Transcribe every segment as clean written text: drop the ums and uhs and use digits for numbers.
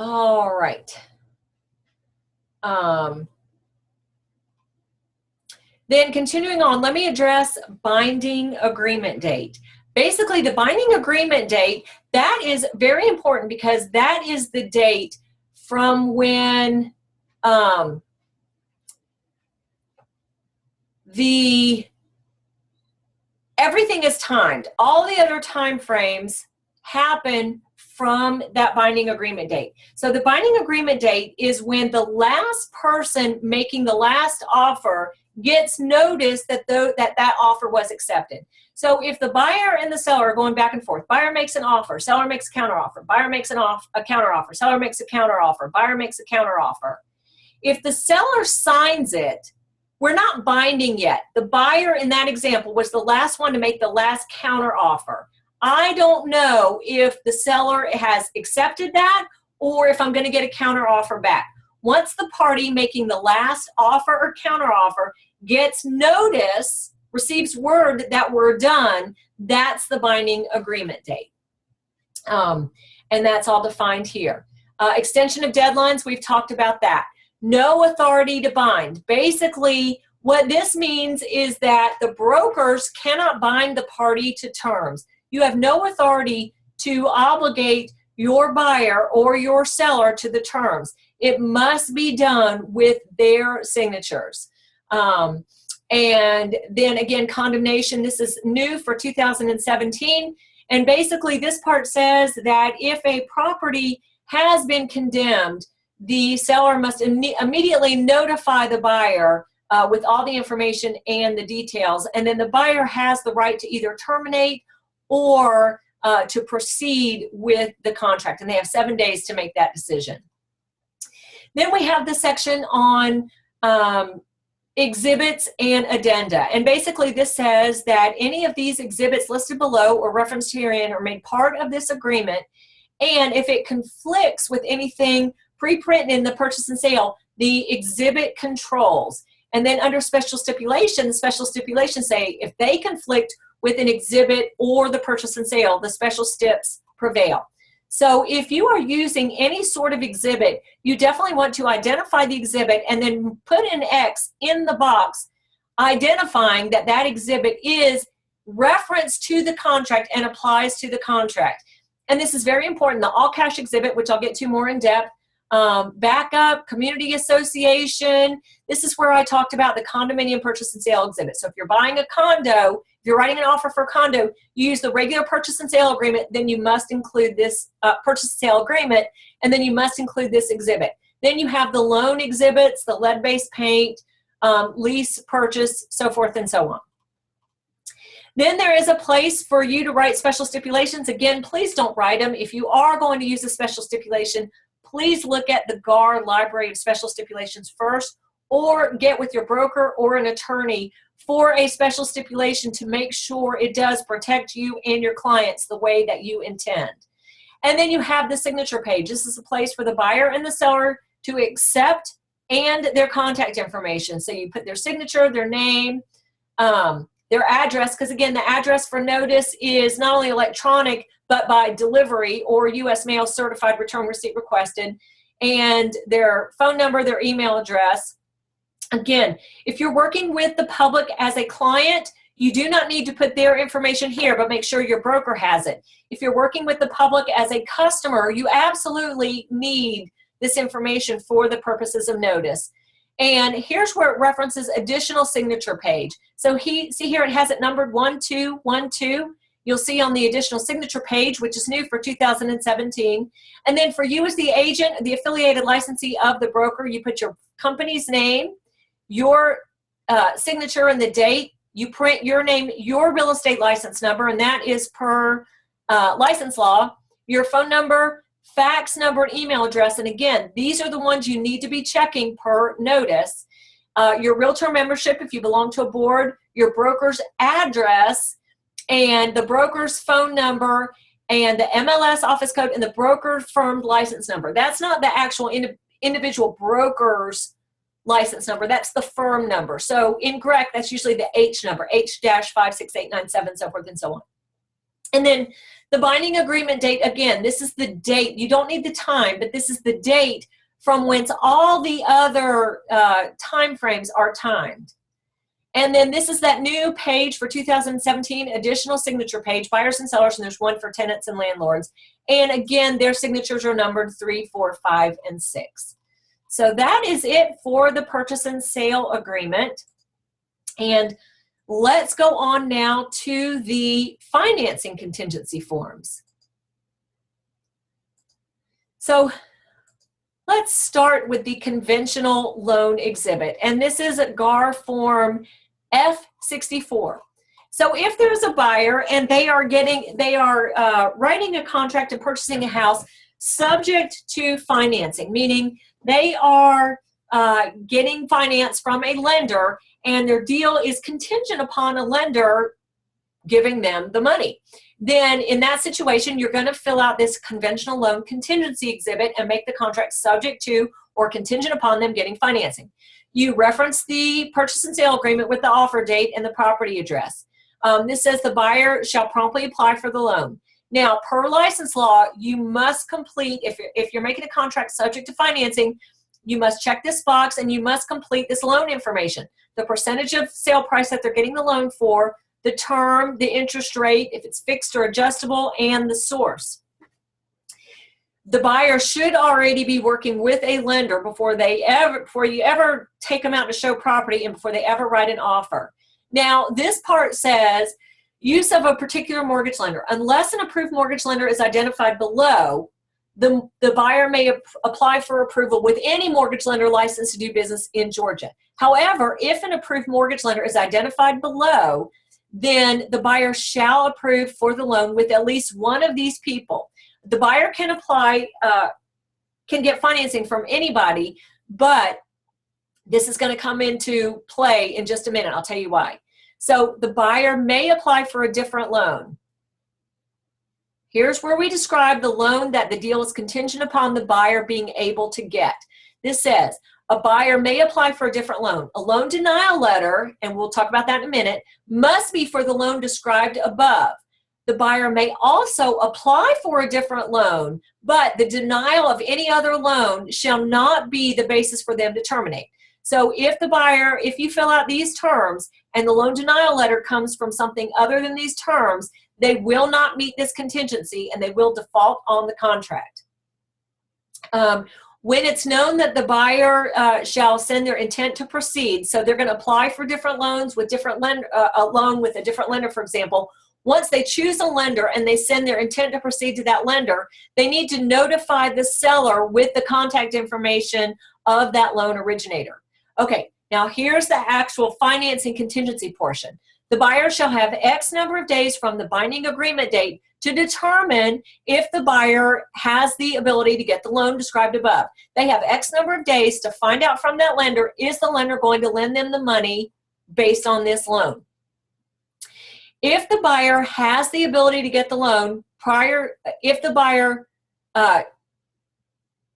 All right. Then continuing on, let me address binding agreement date. Basically, the binding agreement date, that is very important because that is the date from when everything is timed. All the other time frames happen from that binding agreement date. So the binding agreement date is when the last person making the last offer gets notice that that offer was accepted. So if the buyer and the seller are going back and forth, buyer makes an offer, seller makes a counteroffer, buyer makes a counteroffer, seller makes a counteroffer, buyer makes a counteroffer. If the seller signs it, we're not binding yet. The buyer in that example was the last one to make the last counteroffer. I don't know if the seller has accepted that or if I'm going to get a counteroffer back. Once the party making the last offer or counteroffer gets notice, receives word that we're done, that's the binding agreement date. And that's all defined here. Extension of deadlines, we've talked about that. No authority to bind. Basically, what this means is that the brokers cannot bind the party to terms. You have no authority to obligate your buyer or your seller to the terms. It must be done with their signatures. And then again, condemnation, this is new for 2017. And basically this part says that if a property has been condemned, the seller must immediately notify the buyer with all the information and the details. And then the buyer has the right to either terminate or to proceed with the contract. And they have 7 days to make that decision. Then we have the section on exhibits and addenda. And basically this says that any of these exhibits listed below or referenced herein are made part of this agreement. And if it conflicts with anything pre-print in the purchase and sale, the exhibit controls. And then under special stipulations say if they conflict with an exhibit or the purchase and sale, the special stips prevail. So if you are using any sort of exhibit, you definitely want to identify the exhibit and then put an X in the box identifying that that exhibit is referenced to the contract and applies to the contract. And this is very important. The AllCash exhibit, which I'll get to more in depth, backup, community association. This is where I talked about the condominium purchase and sale exhibit. So if you're buying a condo, if you're writing an offer for a condo, you use the regular purchase and sale agreement, then you must include this purchase and sale agreement, and then you must include this exhibit. Then you have the loan exhibits, the lead-based paint, lease, purchase, so forth and so on. Then there is a place for you to write special stipulations. Again, please don't write them. If you are going to use a special stipulation, please look at the GAR Library of Special Stipulations first, or get with your broker or an attorney for a special stipulation to make sure it does protect you and your clients the way that you intend. And then you have the signature page. This is a place for the buyer and the seller to accept and their contact information. So you put their signature, their name, their address, because again, the address for notice is not only electronic, but by delivery or U.S. mail certified return receipt requested, and their phone number, their email address. Again, if you're working with the public as a client, you do not need to put their information here, but make sure your broker has it. If you're working with the public as a customer, you absolutely need this information for the purposes of notice. And here's where it references additional signature page. So see here, it has it numbered 1212. You'll see on the additional signature page, which is new for 2017. And then for you as the agent, the affiliated licensee of the broker, you put your company's name, your signature and the date. You print your name, your real estate license number, and that is per license law, your phone number, fax number, and email address. And again, these are the ones you need to be checking per notice. Your realtor membership, if you belong to a board, your broker's address, and the broker's phone number, and the MLS office code, and the broker firm license number. That's not the actual individual broker's license number. That's the firm number. So in GREC, that's usually the H number, H-56897, so forth and so on. And then the binding agreement date, again, this is the date. You don't need the time, but this is the date from whence all the other time frames are timed. And then this is that new page for 2017, additional signature page, buyers and sellers, and there's one for tenants and landlords. And again, their signatures are numbered 3, 4, 5, and 6. So that is it for the purchase and sale agreement. And let's go on now to the financing contingency forms. So let's start with the conventional loan exhibit. And this is a GAR form F64. So if there's a buyer and they are writing a contract and purchasing a house subject to financing, meaning they are getting finance from a lender and their deal is contingent upon a lender giving them the money, then in that situation, you're going to fill out this conventional loan contingency exhibit and make the contract subject to or contingent upon them getting financing. You reference the purchase and sale agreement with the offer date and the property address. This says the buyer shall promptly apply for the loan. Now, per license law, you must complete, if you're making a contract subject to financing, you must check this box and you must complete this loan information. The percentage of sale price that they're getting the loan for, the term, the interest rate, if it's fixed or adjustable, and the source. The buyer should already be working with a lender before you ever take them out to show property and before they ever write an offer. Now, this part says use of a particular mortgage lender. Unless an approved mortgage lender is identified below, the buyer may apply for approval with any mortgage lender licensed to do business in Georgia. However, if an approved mortgage lender is identified below, then the buyer shall approve for the loan with at least one of these people. The buyer can apply, can get financing from anybody, but this is going to come into play in just a minute. I'll tell you why. So the buyer may apply for a different loan. Here's where we describe the loan that the deal is contingent upon the buyer being able to get. This says a buyer may apply for a different loan. A loan denial letter, and we'll talk about that in a minute, must be for the loan described above. The buyer may also apply for a different loan, but the denial of any other loan shall not be the basis for them to terminate. So if you fill out these terms and the loan denial letter comes from something other than these terms, they will not meet this contingency and they will default on the contract. When it's known that the buyer shall send their intent to proceed, so they're going to apply for different loans with different a loan with a different lender, for example. Once they choose a lender and they send their intent to proceed to that lender, they need to notify the seller with the contact information of that loan originator. Okay, now here's the actual financing contingency portion. The buyer shall have X number of days from the binding agreement date to determine if the buyer has the ability to get the loan described above. They have X number of days to find out from that lender, is the lender going to lend them the money based on this loan? If the buyer has the ability to get the loan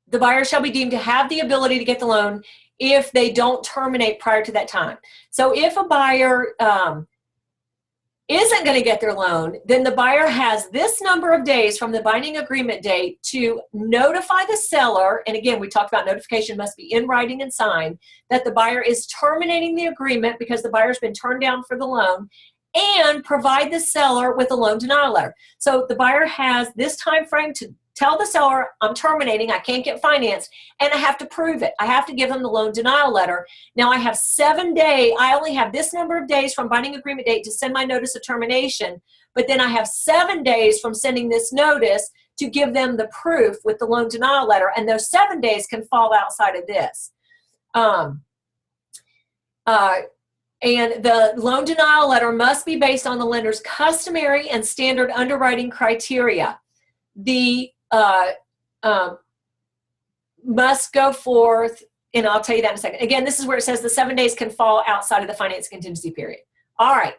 the buyer shall be deemed to have the ability to get the loan if they don't terminate prior to that time. So if a buyer isn't going to get their loan, then the buyer has this number of days from the binding agreement date to notify the seller, and again, we talked about notification must be in writing and signed, that the buyer is terminating the agreement because the buyer's been turned down for the loan, and provide the seller with a loan denial letter. So the buyer has this time frame to tell the seller, I'm terminating, I can't get financed, and I have to prove it. I have to give them the loan denial letter. Now I have 7 days, I only have this number of days from binding agreement date to send my notice of termination, but then I have 7 days from sending this notice to give them the proof with the loan denial letter, and those 7 days can fall outside of this. And the loan denial letter must be based on the lender's customary and standard underwriting criteria. The must go forth, and I'll tell you that in a second. Again, this is where it says the 7 days can fall outside of the finance contingency period. All right.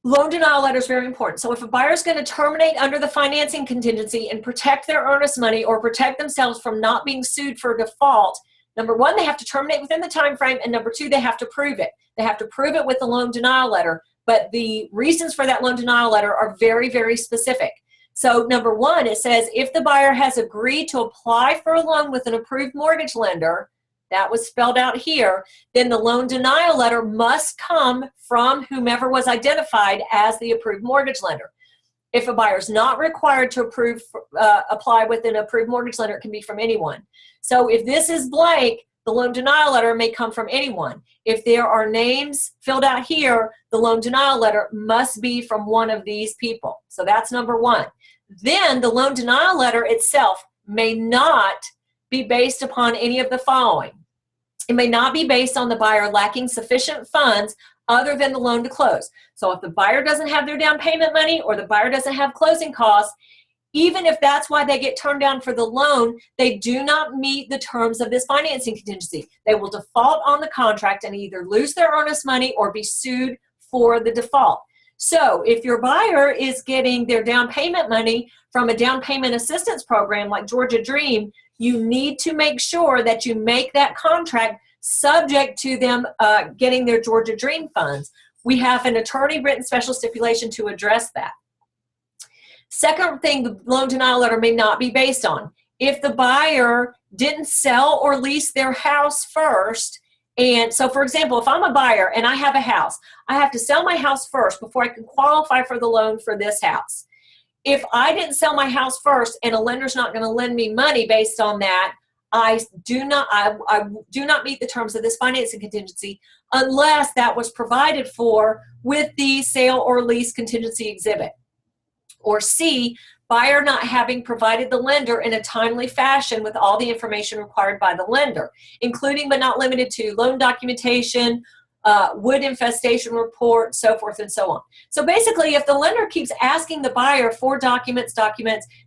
Loan denial letter is very important. So if a buyer is going to terminate under the financing contingency and protect their earnest money or protect themselves from not being sued for default, number one, they have to terminate within the time frame, and number two, they have to prove it. They have to prove it with the loan denial letter. but the reasons for that loan denial letter are very, very specific. So number one, it says if the buyer has agreed to apply for a loan with an approved mortgage lender, that was spelled out here, then the loan denial letter must come from whomever was identified as the approved mortgage lender. If a buyer is not required to apply with an approved mortgage lender, it can be from anyone. So if this is blank, the loan denial letter may come from anyone. If there are names filled out here, the loan denial letter must be from one of these people. So that's number one. Then the loan denial letter itself may not be based upon any of the following. It may not be based on the buyer lacking sufficient funds other than the loan to close. So if the buyer doesn't have their down payment money or the buyer doesn't have closing costs, even if that's why they get turned down for the loan, they do not meet the terms of this financing contingency. They will default on the contract and either lose their earnest money or be sued for the default. So if your buyer is getting their down payment money from a down payment assistance program like Georgia Dream, you need to make sure that you make that contract subject to them getting their Georgia Dream funds. We have an attorney-written special stipulation to address that. Second thing the loan denial letter may not be based on. If the buyer didn't sell or lease their house first, and so for example, if I'm a buyer and I have a house, I have to sell my house first before I can qualify for the loan for this house. If I didn't sell my house first and a lender's not going to lend me money based on that, I do not meet the terms of this financing contingency unless that was provided for with the sale or lease contingency exhibit. Or C, buyer not having provided the lender in a timely fashion with all the information required by the lender, including but not limited to loan documentation, wood infestation report, so forth and so on. So basically, if the lender keeps asking the buyer for documents,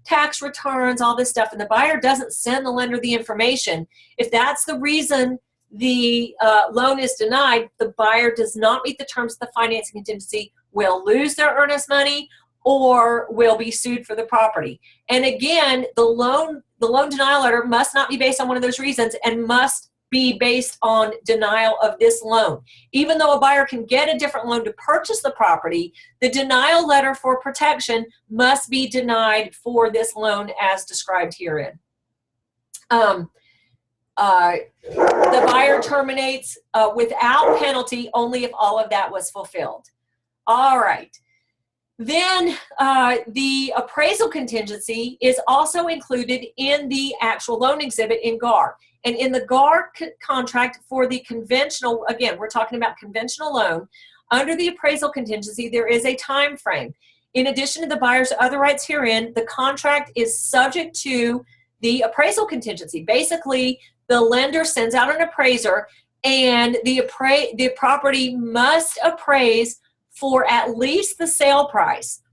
tax returns, all this stuff, and the buyer doesn't send the lender the information, if that's the reason the loan is denied, the buyer does not meet the terms of the financing contingency, will lose their earnest money, or will be sued for the property. And again, the loan denial letter must not be based on one of those reasons and must be based on denial of this loan. Even though a buyer can get a different loan to purchase the property, the denial letter for protection must be denied for this loan as described herein. The buyer terminates without penalty only if all of that was fulfilled. All right. Then the appraisal contingency is also included in the actual loan exhibit in GAR. And in the GAR contract for the conventional, again, we're talking about conventional loan, under the appraisal contingency, there is a time frame. In addition to the buyer's other rights herein, the contract is subject to the appraisal contingency. Basically, the lender sends out an appraiser, and the property must appraise for at least the sale price.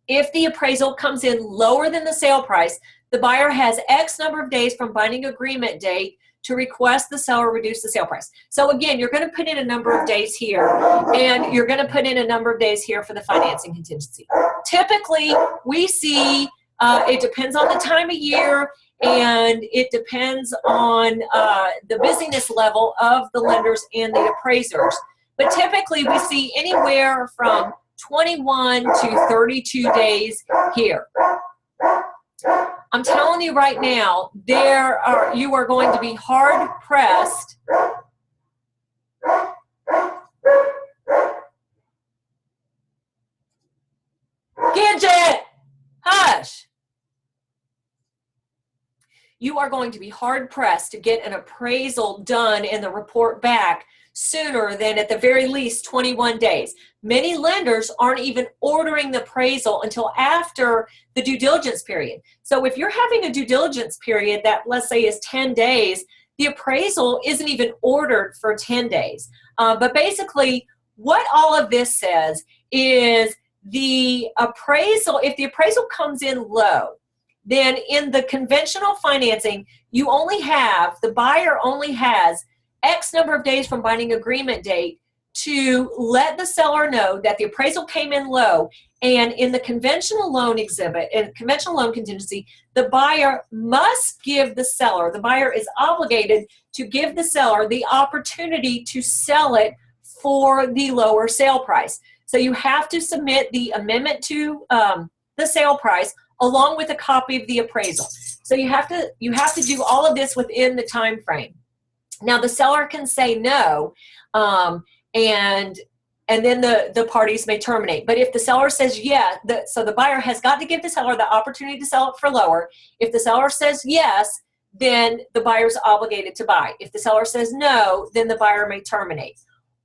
If the appraisal comes in lower than the sale price, the buyer has X number of days from binding agreement date to request the seller reduce the sale price. So again, you're going to put in a number of days here, and you're going to put in a number of days here for the financing contingency. Typically, we see, it depends on the time of year, and it depends on the busyness level of the lenders and the appraisers. But typically, we see anywhere from 21 to 32 days here. I'm telling you right now, you are going to be hard pressed Gidget, hush. You are going to be hard pressed to get an appraisal done and the report back sooner than at the very least 21 days. Many lenders aren't even ordering the appraisal until after the due diligence period. So if you're having a due diligence period that, let's say, is 10 days, the appraisal isn't even ordered for 10 days. But basically, what all of this says is the appraisal, if the appraisal comes in low, then in the conventional financing, the buyer only has X number of days from binding agreement date to let the seller know that the appraisal came in low. And in the conventional loan exhibit, in conventional loan contingency, the buyer must give the seller, the buyer is obligated to give the seller the opportunity to sell it for the lower sale price. So you have to submit the amendment to the sale price along with a copy of the appraisal. So you have to do all of this within the time frame. Now the seller can say no, and then the parties may terminate. But if the seller says yes, so the buyer has got to give the seller the opportunity to sell it for lower. If the seller says yes, then the buyer's obligated to buy. If the seller says no, then the buyer may terminate.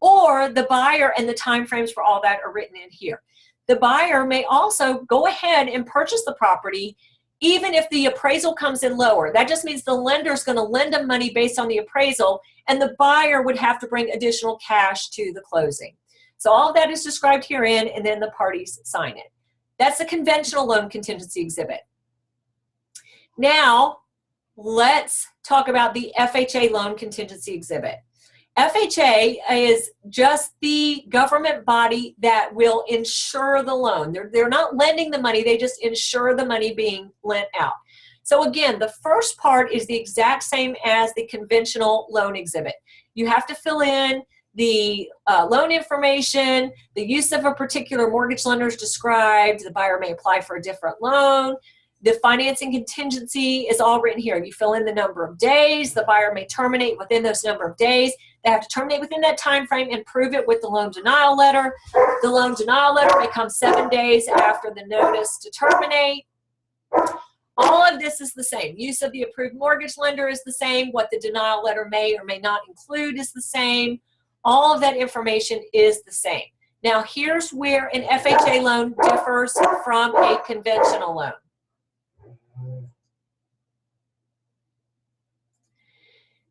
Or the buyer and the timeframes for all that are written in here. The buyer may also go ahead and purchase the property even if the appraisal comes in lower. That just means the lender is going to lend them money based on the appraisal, and the buyer would have to bring additional cash to the closing. So all of that is described herein, and then the parties sign it. That's the conventional loan contingency exhibit. Now, let's talk about the FHA loan contingency exhibit. FHA is just the government body that will insure the loan. They're not lending the money, they just insure the money being lent out. So again, the first part is the exact same as the conventional loan exhibit. You have to fill in the loan information, the use of a particular mortgage lender is described, the buyer may apply for a different loan. The financing contingency is all written here. You fill in the number of days. The buyer may terminate within those number of days. They have to terminate within that time frame and prove it with the loan denial letter. The loan denial letter may come 7 days after the notice to terminate. All of this is the same. Use of the approved mortgage lender is the same. What the denial letter may or may not include is the same. All of that information is the same. Now, here's where an FHA loan differs from a conventional loan.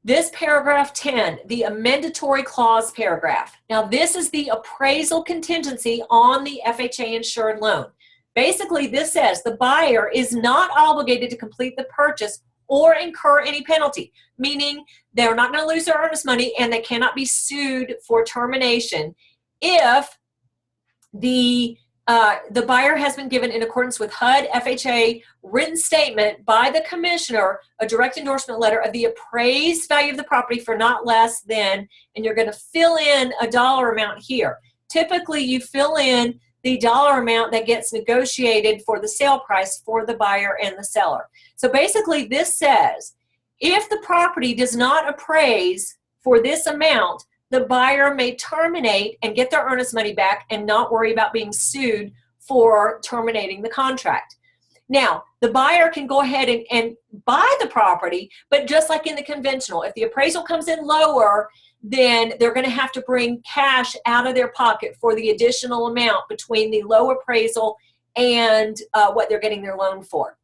This paragraph 10, the amendatory clause paragraph. Now this is the appraisal contingency on the FHA insured loan. Basically this says the buyer is not obligated to complete the purchase or incur any penalty, meaning they're not going to lose their earnest money and they cannot be sued for termination if the buyer has been given, in accordance with HUD FHA written statement by the commissioner, a direct endorsement letter of the appraised value of the property for not less than, and you're going to fill in a dollar amount here. Typically you fill in the dollar amount that gets negotiated for the sale price for the buyer and the seller. So basically this says if the property does not appraise for this amount, the buyer may terminate and get their earnest money back and not worry about being sued for terminating the contract. Now, the buyer can go ahead and buy the property, but just like in the conventional, if the appraisal comes in lower, then they're going to have to bring cash out of their pocket for the additional amount between the low appraisal and what they're getting their loan for.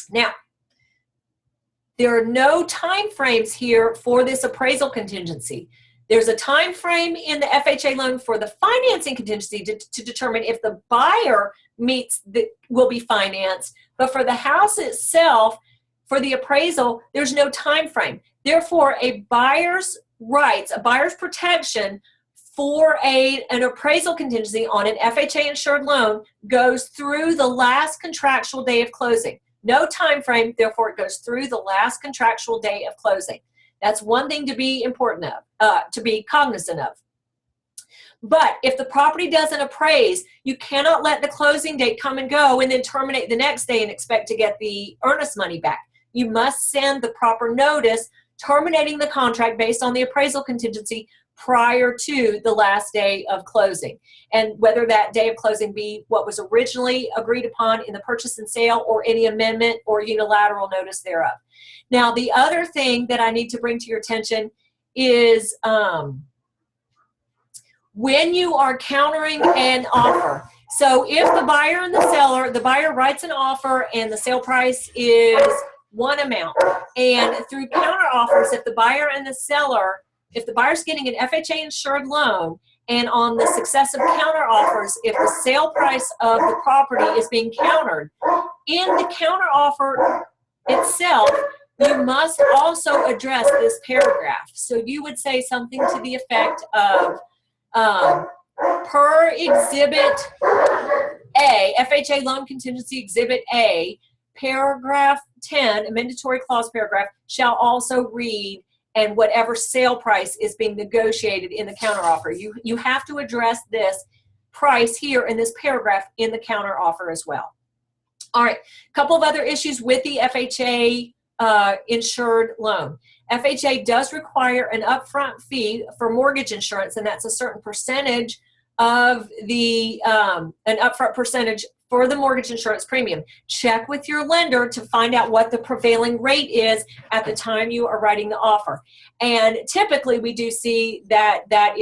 Now, there are no time frames here for this appraisal contingency. There's a time frame in the FHA loan for the financing contingency to determine if the buyer will be financed, but for the house itself, for the appraisal, there's no time frame. Therefore, a buyer's rights, a buyer's protection for an appraisal contingency on an FHA insured loan goes through the last contractual day of closing. No time frame, therefore it goes through the last contractual day of closing. That's one thing to be important of, to be cognizant of. But if the property doesn't appraise, you cannot let the closing date come and go and then terminate the next day and expect to get the earnest money back. You must send the proper notice terminating the contract based on the appraisal contingency prior to the last day of closing. And whether that day of closing be what was originally agreed upon in the purchase and sale or any amendment or unilateral notice thereof. Now, the other thing that I need to bring to your attention is when you are countering an offer. So if the buyer and the seller, the buyer writes an offer and the sale price is one amount, and through counter offers, if the buyer and the seller, if the buyer's getting an FHA insured loan and on the successive counter offers, if the sale price of the property is being countered, in the counter offer itself, you must also address this paragraph. So you would say something to the effect of, per Exhibit A, FHA Loan Contingency Exhibit A, paragraph 10, amendatory clause paragraph, shall also read, and whatever sale price is being negotiated in the counteroffer. You have to address this price here in this paragraph in the counteroffer as well. All right, a couple of other issues with the FHA insured loan. FHA does require an upfront fee for mortgage insurance, and that's a certain percentage of the, an upfront percentage for the mortgage insurance premium. Check with your lender to find out what the prevailing rate is at the time you are writing the offer. And typically we do see that that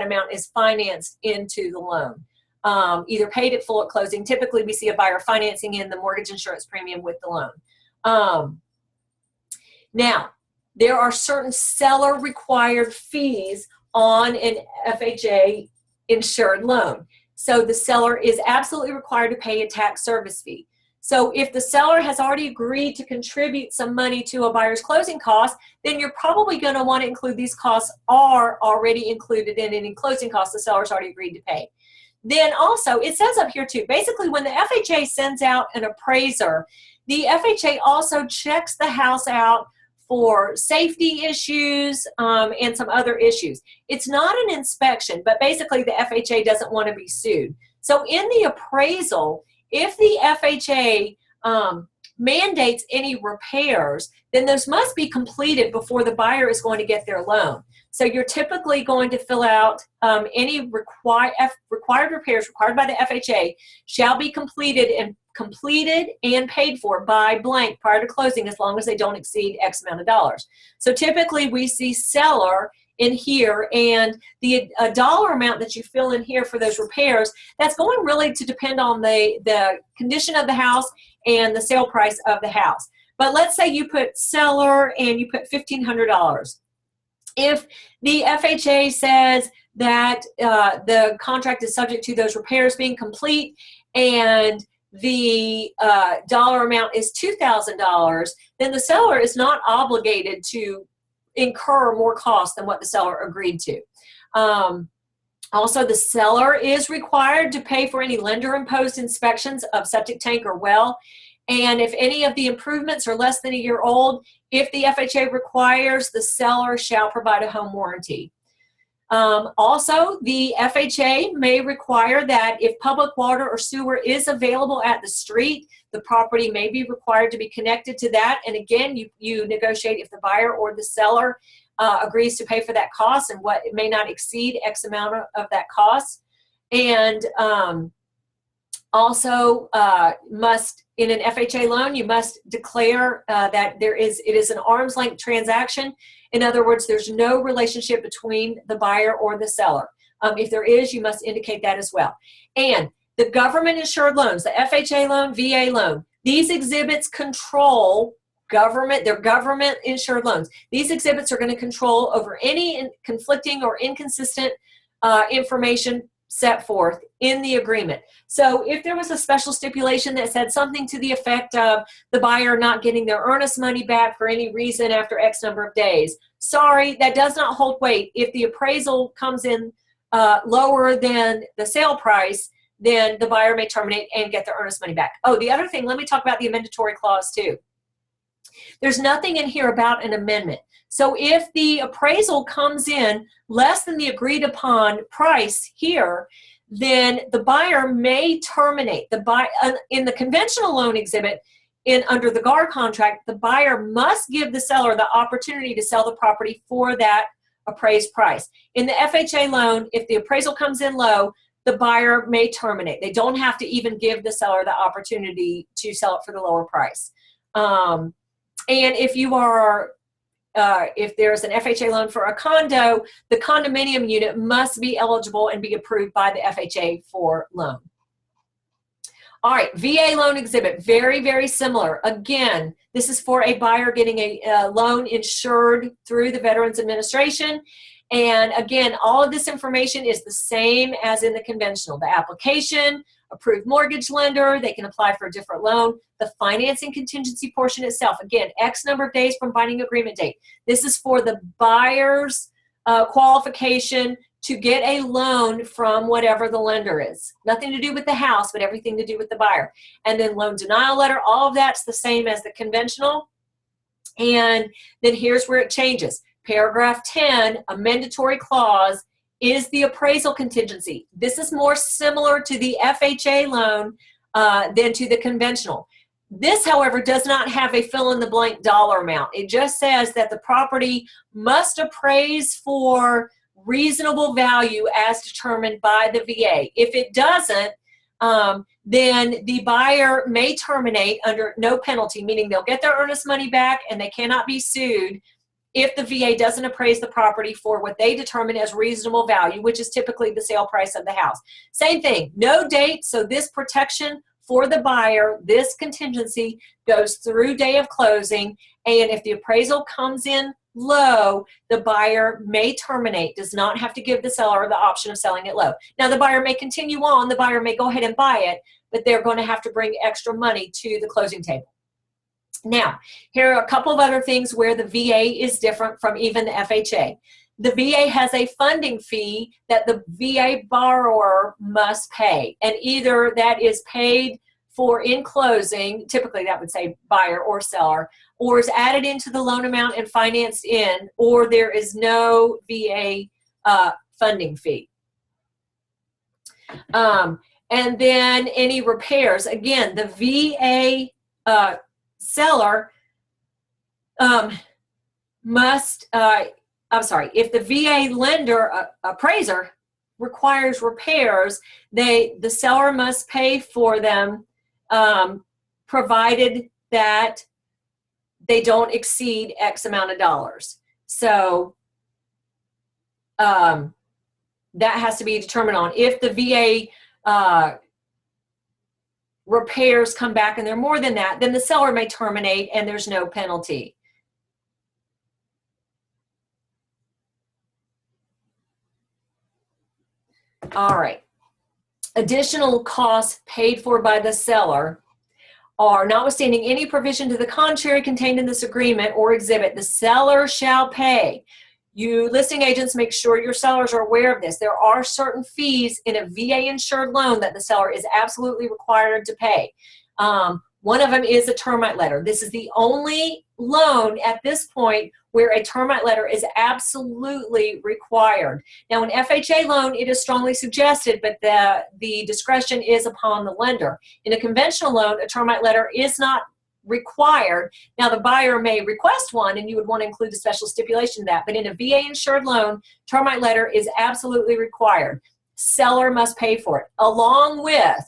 amount is financed into the loan. Either paid at full at closing. Typically we see a buyer financing in the mortgage insurance premium with the loan. Now, there are certain seller required fees on an FHA insured loan. So the seller is absolutely required to pay a tax service fee. So if the seller has already agreed to contribute some money to a buyer's closing costs, then you're probably going to want to include these costs are already included in any closing costs the seller's already agreed to pay. Then also, it says up here too, basically when the FHA sends out an appraiser, the FHA also checks the house out for safety issues and some other issues. It's not an inspection, but basically the FHA doesn't want to be sued. So in the appraisal, if the FHA mandates any repairs, then those must be completed before the buyer is going to get their loan. So you're typically going to fill out any required repairs required by the FHA shall be completed and paid for by blank prior to closing, as long as they don't exceed X amount of dollars. So typically we see seller in here, and the dollar amount that you fill in here for those repairs, that's going really to depend on the condition of the house and the sale price of the house. But let's say you put seller and you put $1,500. If the FHA says that the contract is subject to those repairs being complete and the dollar amount is $2,000, then the seller is not obligated to incur more cost than what the seller agreed to. Also, the seller is required to pay for any lender-imposed inspections of septic tank or well. And if any of the improvements are less than a year old, if the FHA requires, the seller shall provide a home warranty. Also, the FHA may require that if public water or sewer is available at the street, the property may be required to be connected to that. And again, you negotiate if the buyer or the seller agrees to pay for that cost, and what it may not exceed X amount of that cost. And also must, in an FHA loan, you must declare that it is an arm's length transaction. In other words, there's no relationship between the buyer or the seller. If there is, you must indicate that as well. And the government insured loans, the FHA loan, VA loan, these exhibits control they're government insured loans. These exhibits are going to control over any conflicting or inconsistent information set forth in the agreement. So if there was a special stipulation that said something to the effect of the buyer not getting their earnest money back for any reason after X number of days, sorry, that does not hold weight. If the appraisal comes in lower than the sale price, then the buyer may terminate and get their earnest money back. Oh, the other thing, let me talk about the amendatory clause too. There's nothing in here about an amendment. So if the appraisal comes in less than the agreed upon price here, then the buyer may terminate. In the conventional loan exhibit, under the GAR contract, the buyer must give the seller the opportunity to sell the property for that appraised price. In the FHA loan, if the appraisal comes in low, the buyer may terminate. They don't have to even give the seller the opportunity to sell it for the lower price. And if you are, if there's an FHA loan for a condo, the condominium unit must be eligible and be approved by the FHA for loan. All right, VA loan exhibit, very, very similar. Again, this is for a buyer getting a loan insured through the Veterans Administration. And again, all of this information is the same as in the conventional. The application, approved mortgage lender, they can apply for a different loan. The financing contingency portion itself, again, X number of days from binding agreement date. This is for the buyer's qualification to get a loan from whatever the lender is. Nothing to do with the house, but everything to do with the buyer. And then loan denial letter, all of that's the same as the conventional. And then here's where it changes. Paragraph 10, a mandatory clause is the appraisal contingency. This is more similar to the FHA loan than to the conventional. This, however, does not have a fill-in-the-blank dollar amount. It just says that the property must appraise for reasonable value as determined by the VA. If it doesn't, then the buyer may terminate under no penalty, meaning they'll get their earnest money back and they cannot be sued if the VA doesn't appraise the property for what they determine as reasonable value, which is typically the sale price of the house. Same thing, no date, so this protection for the buyer, this contingency goes through day of closing, and if the appraisal comes in low, the buyer may terminate, does not have to give the seller the option of selling it low. Now, the buyer may continue on, the buyer may go ahead and buy it, but they're going to have to bring extra money to the closing table. Now, here are a couple of other things where the VA is different from even the FHA. The VA has a funding fee that the VA borrower must pay, and either that is paid for in closing, typically that would say buyer or seller, or is added into the loan amount and financed in, or there is no VA funding fee. And then any repairs, again, the VA seller must, if the VA lender, appraiser, requires repairs, the seller must pay for them, provided that they don't exceed X amount of dollars. So that has to be determined on. If the VA repairs come back and they're more than that, then the seller may terminate and there's no penalty. All right. Additional costs paid for by the seller are, notwithstanding any provision to the contrary contained in this agreement or exhibit, the seller shall pay. You listing agents, make sure your sellers are aware of this. There are certain fees in a VA-insured loan that the seller is absolutely required to pay. One of them is a termite letter. This is the only loan at this point where a termite letter is absolutely required. Now, an FHA loan, it is strongly suggested, but the discretion is upon the lender. In a conventional loan, a termite letter is not required. Now, the buyer may request one, and you would want to include a special stipulation to that, but in a VA-insured loan, termite letter is absolutely required. Seller must pay for it, along with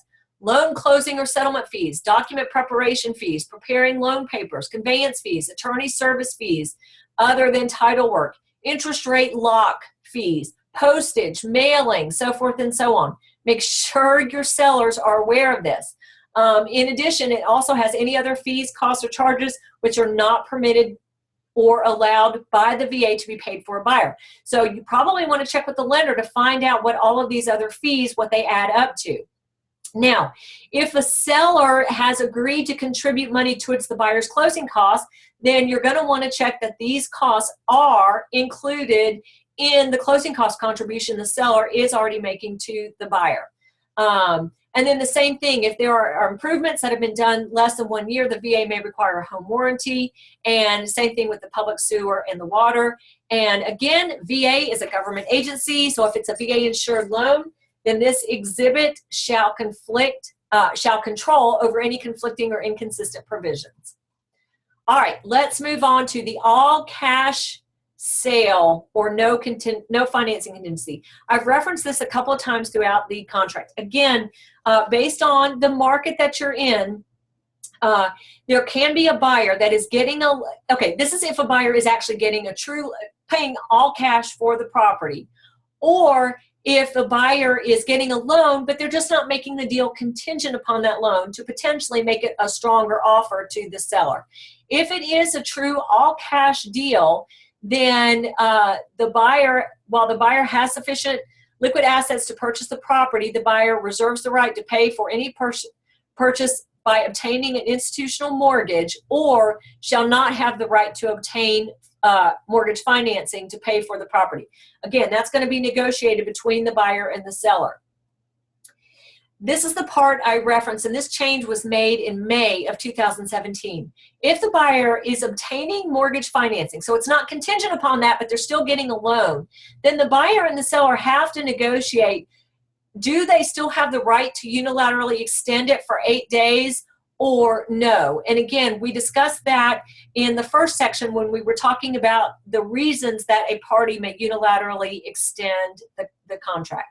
loan closing or settlement fees, document preparation fees, preparing loan papers, conveyance fees, attorney service fees, other than title work, interest rate lock fees, postage, mailing, so forth and so on. Make sure your sellers are aware of this. In addition, it also has any other fees, costs, or charges which are not permitted or allowed by the VA to be paid for a buyer. So you probably want to check with the lender to find out what all of these other fees, what they add up to. Now, if a seller has agreed to contribute money towards the buyer's closing costs, then you're going to want to check that these costs are included in the closing cost contribution the seller is already making to the buyer. And then the same thing, if there are improvements that have been done less than 1 year, the VA may require a home warranty, and same thing with the public sewer and the water. And again, VA is a government agency, so if it's a VA-insured loan, then this exhibit shall control over any conflicting or inconsistent provisions. All right, let's move on to the all-cash sale or no financing contingency. I've referenced this a couple of times throughout the contract. Again, based on the market that you're in, there can be a buyer that is getting this is if a buyer is actually getting paying all cash for the property, or if the buyer is getting a loan, but they're just not making the deal contingent upon that loan to potentially make it a stronger offer to the seller. If it is a true all-cash deal, then the buyer, while the buyer has sufficient liquid assets to purchase the property, the buyer reserves the right to pay for any purchase by obtaining an institutional mortgage, or shall not have the right to obtain mortgage financing to pay for the property. Again, that's going to be negotiated between the buyer and the seller. This is the part I referenced, and this change was made in May of 2017. If the buyer is obtaining mortgage financing, so it's not contingent upon that, but they're still getting a loan, then the buyer and the seller have to negotiate. Do they still have the right to unilaterally extend it for 8 days or no? And again, we discussed that in the first section when we were talking about the reasons that a party may unilaterally extend the contract.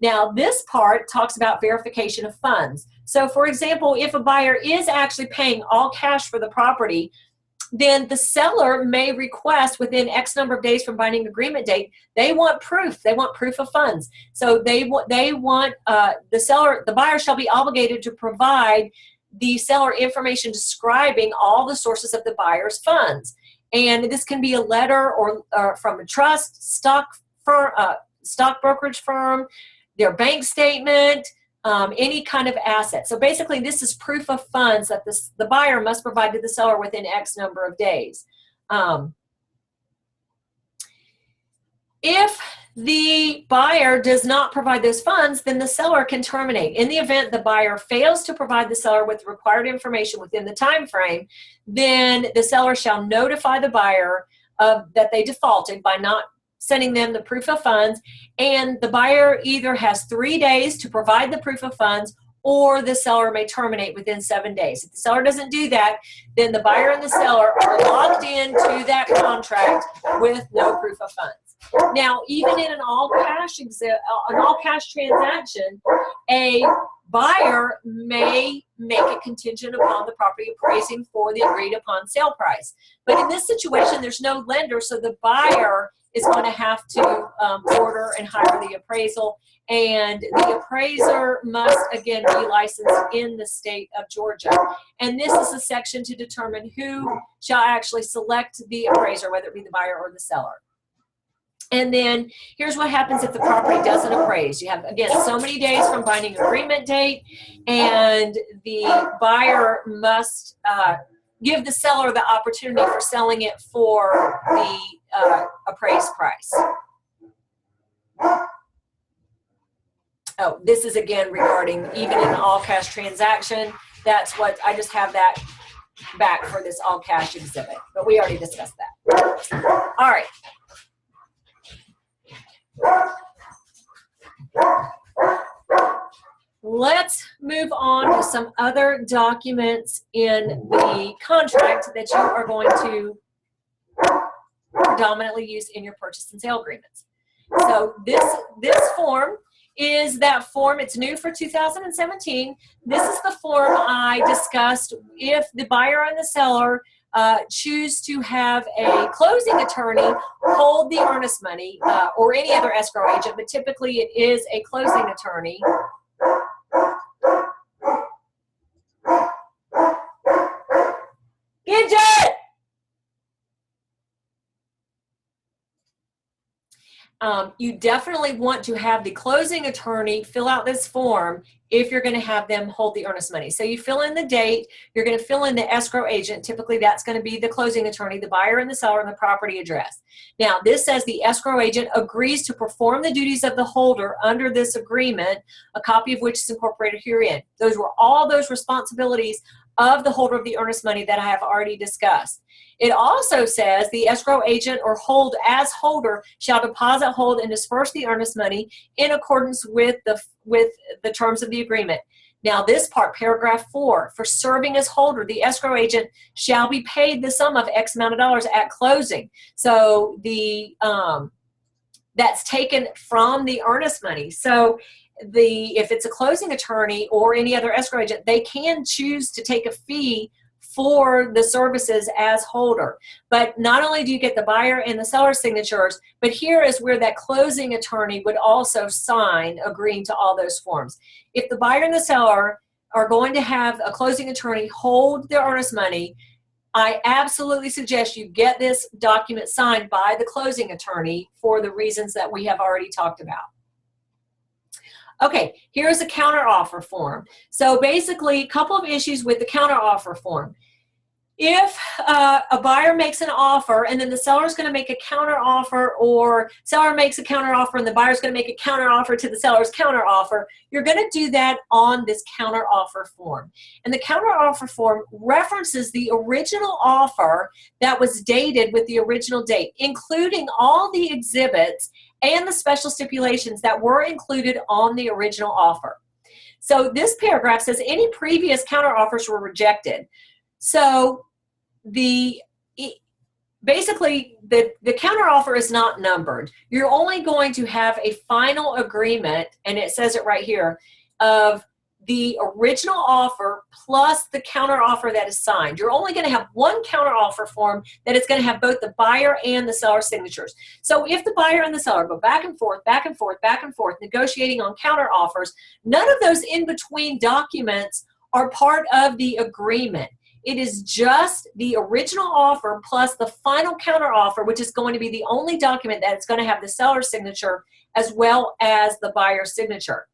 Now, this part talks about verification of funds. So, for example, if a buyer is actually paying all cash for the property, then the seller may request within X number of days from binding agreement date, they want proof. They want proof of funds. So the buyer shall be obligated to provide the seller information describing all the sources of the buyer's funds. And this can be a letter or from a trust, stock brokerage firm, their bank statement, any kind of asset. So basically, this is proof of funds that the buyer must provide to the seller within X number of days. If the buyer does not provide those funds, then the seller can terminate. In the event the buyer fails to provide the seller with the required information within the time frame, then the seller shall notify the buyer that they defaulted by not sending them the proof of funds, and the buyer either has 3 days to provide the proof of funds, or the seller may terminate within 7 days. If the seller doesn't do that, then the buyer and the seller are locked into that contract with no proof of funds. Now, even in an all-cash transaction, a buyer may make it contingent upon the property appraising for the agreed-upon sale price. But in this situation, there's no lender, so the buyer is going to have to order and hire the appraisal, and the appraiser must again be licensed in the state of Georgia. And this is a section to determine who shall actually select the appraiser, whether it be the buyer or the seller. And then here's what happens if the property doesn't appraise. You have, again, so many days from binding agreement date, and the buyer must give the seller the opportunity for selling it for the appraised price. Oh, this is again regarding even an all-cash transaction. That's what, I just have that back for this all-cash exhibit, but we already discussed that. All right. Let's move on to some other documents in the contract that you are going to predominantly use in your purchase and sale agreements. So this form is that form. It's new for 2017. This is the form I discussed if the buyer and the seller choose to have a closing attorney hold the earnest money or any other escrow agent, but typically it is a closing attorney. Gidget! You definitely want to have the closing attorney fill out this form if you're going to have them hold the earnest money. So you fill in the date, you're going to fill in the escrow agent. Typically that's going to be the closing attorney, the buyer and the seller, and the property address. Now this says the escrow agent agrees to perform the duties of the holder under this agreement, a copy of which is incorporated herein. Those were all those responsibilities of the holder of the earnest money that I have already discussed. It also says the escrow agent or hold as holder shall deposit, hold, and disperse the earnest money in accordance with the terms of the agreement. Now this part, paragraph 4, for serving as holder, the escrow agent shall be paid the sum of X amount of dollars at closing. So the that's taken from the earnest money. So if it's a closing attorney or any other escrow agent, they can choose to take a fee for the services as holder. But not only do you get the buyer and the seller signatures, but here is where that closing attorney would also sign agreeing to all those forms. If the buyer and the seller are going to have a closing attorney hold their earnest money, I absolutely suggest you get this document signed by the closing attorney for the reasons that we have already talked about. Okay, here's a counteroffer form. So basically, a couple of issues with the counteroffer form. If a buyer makes an offer and then the seller is going to make a counter offer, or seller makes a counter offer and the buyer is going to make a counter offer to the seller's counter offer, you're going to do that on this counter offer form. And the counter offer form references the original offer that was dated with the original date, including all the exhibits and the special stipulations that were included on the original offer. So this paragraph says any previous counter offers were rejected. So basically the counteroffer is not numbered. You're only going to have a final agreement, and it says it right here, of the original offer plus the counteroffer that is signed. You're only going to have one counteroffer form that is going to have both the buyer and the seller's signatures. So if the buyer and the seller go back and forth, back and forth, back and forth, negotiating on counteroffers, none of those in-between documents are part of the agreement. It is just the original offer plus the final counteroffer, which is going to be the only document that's going to have the seller's signature as well as the buyer's signature.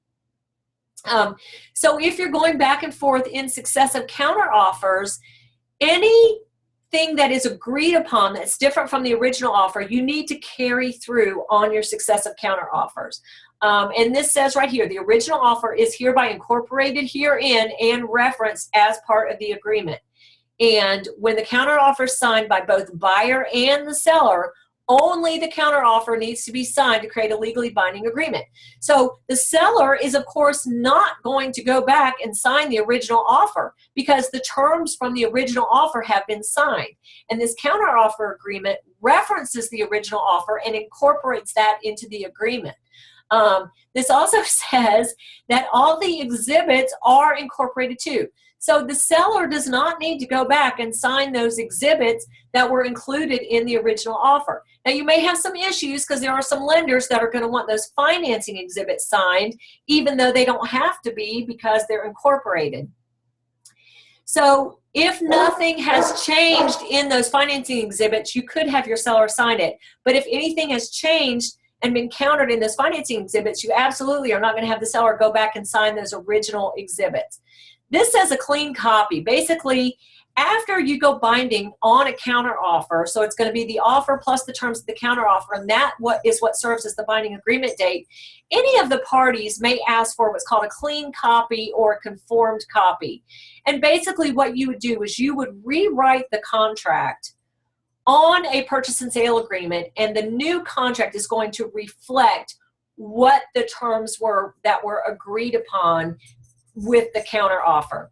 So if you're going back and forth in successive counteroffers, anything that is agreed upon that's different from the original offer, you need to carry through on your successive counteroffers. And this says right here, the original offer is hereby incorporated herein and referenced as part of the agreement. And when the counteroffer is signed by both buyer and the seller, only the counteroffer needs to be signed to create a legally binding agreement. So the seller is, of course, not going to go back and sign the original offer because the terms from the original offer have been signed. And this counteroffer agreement references the original offer and incorporates that into the agreement. This also says that all the exhibits are incorporated too. So the seller does not need to go back and sign those exhibits that were included in the original offer. Now you may have some issues because there are some lenders that are going to want those financing exhibits signed, even though they don't have to be because they're incorporated. So if nothing has changed in those financing exhibits, you could have your seller sign it. But if anything has changed and been countered in those financing exhibits, you absolutely are not going to have the seller go back and sign those original exhibits. This says a clean copy. Basically, after you go binding on a counteroffer, so it's going to be the offer plus the terms of the counteroffer, and that is what serves as the binding agreement date, any of the parties may ask for what's called a clean copy or a conformed copy. And basically what you would do is you would rewrite the contract on a purchase and sale agreement, and the new contract is going to reflect what the terms were that were agreed upon with the counteroffer.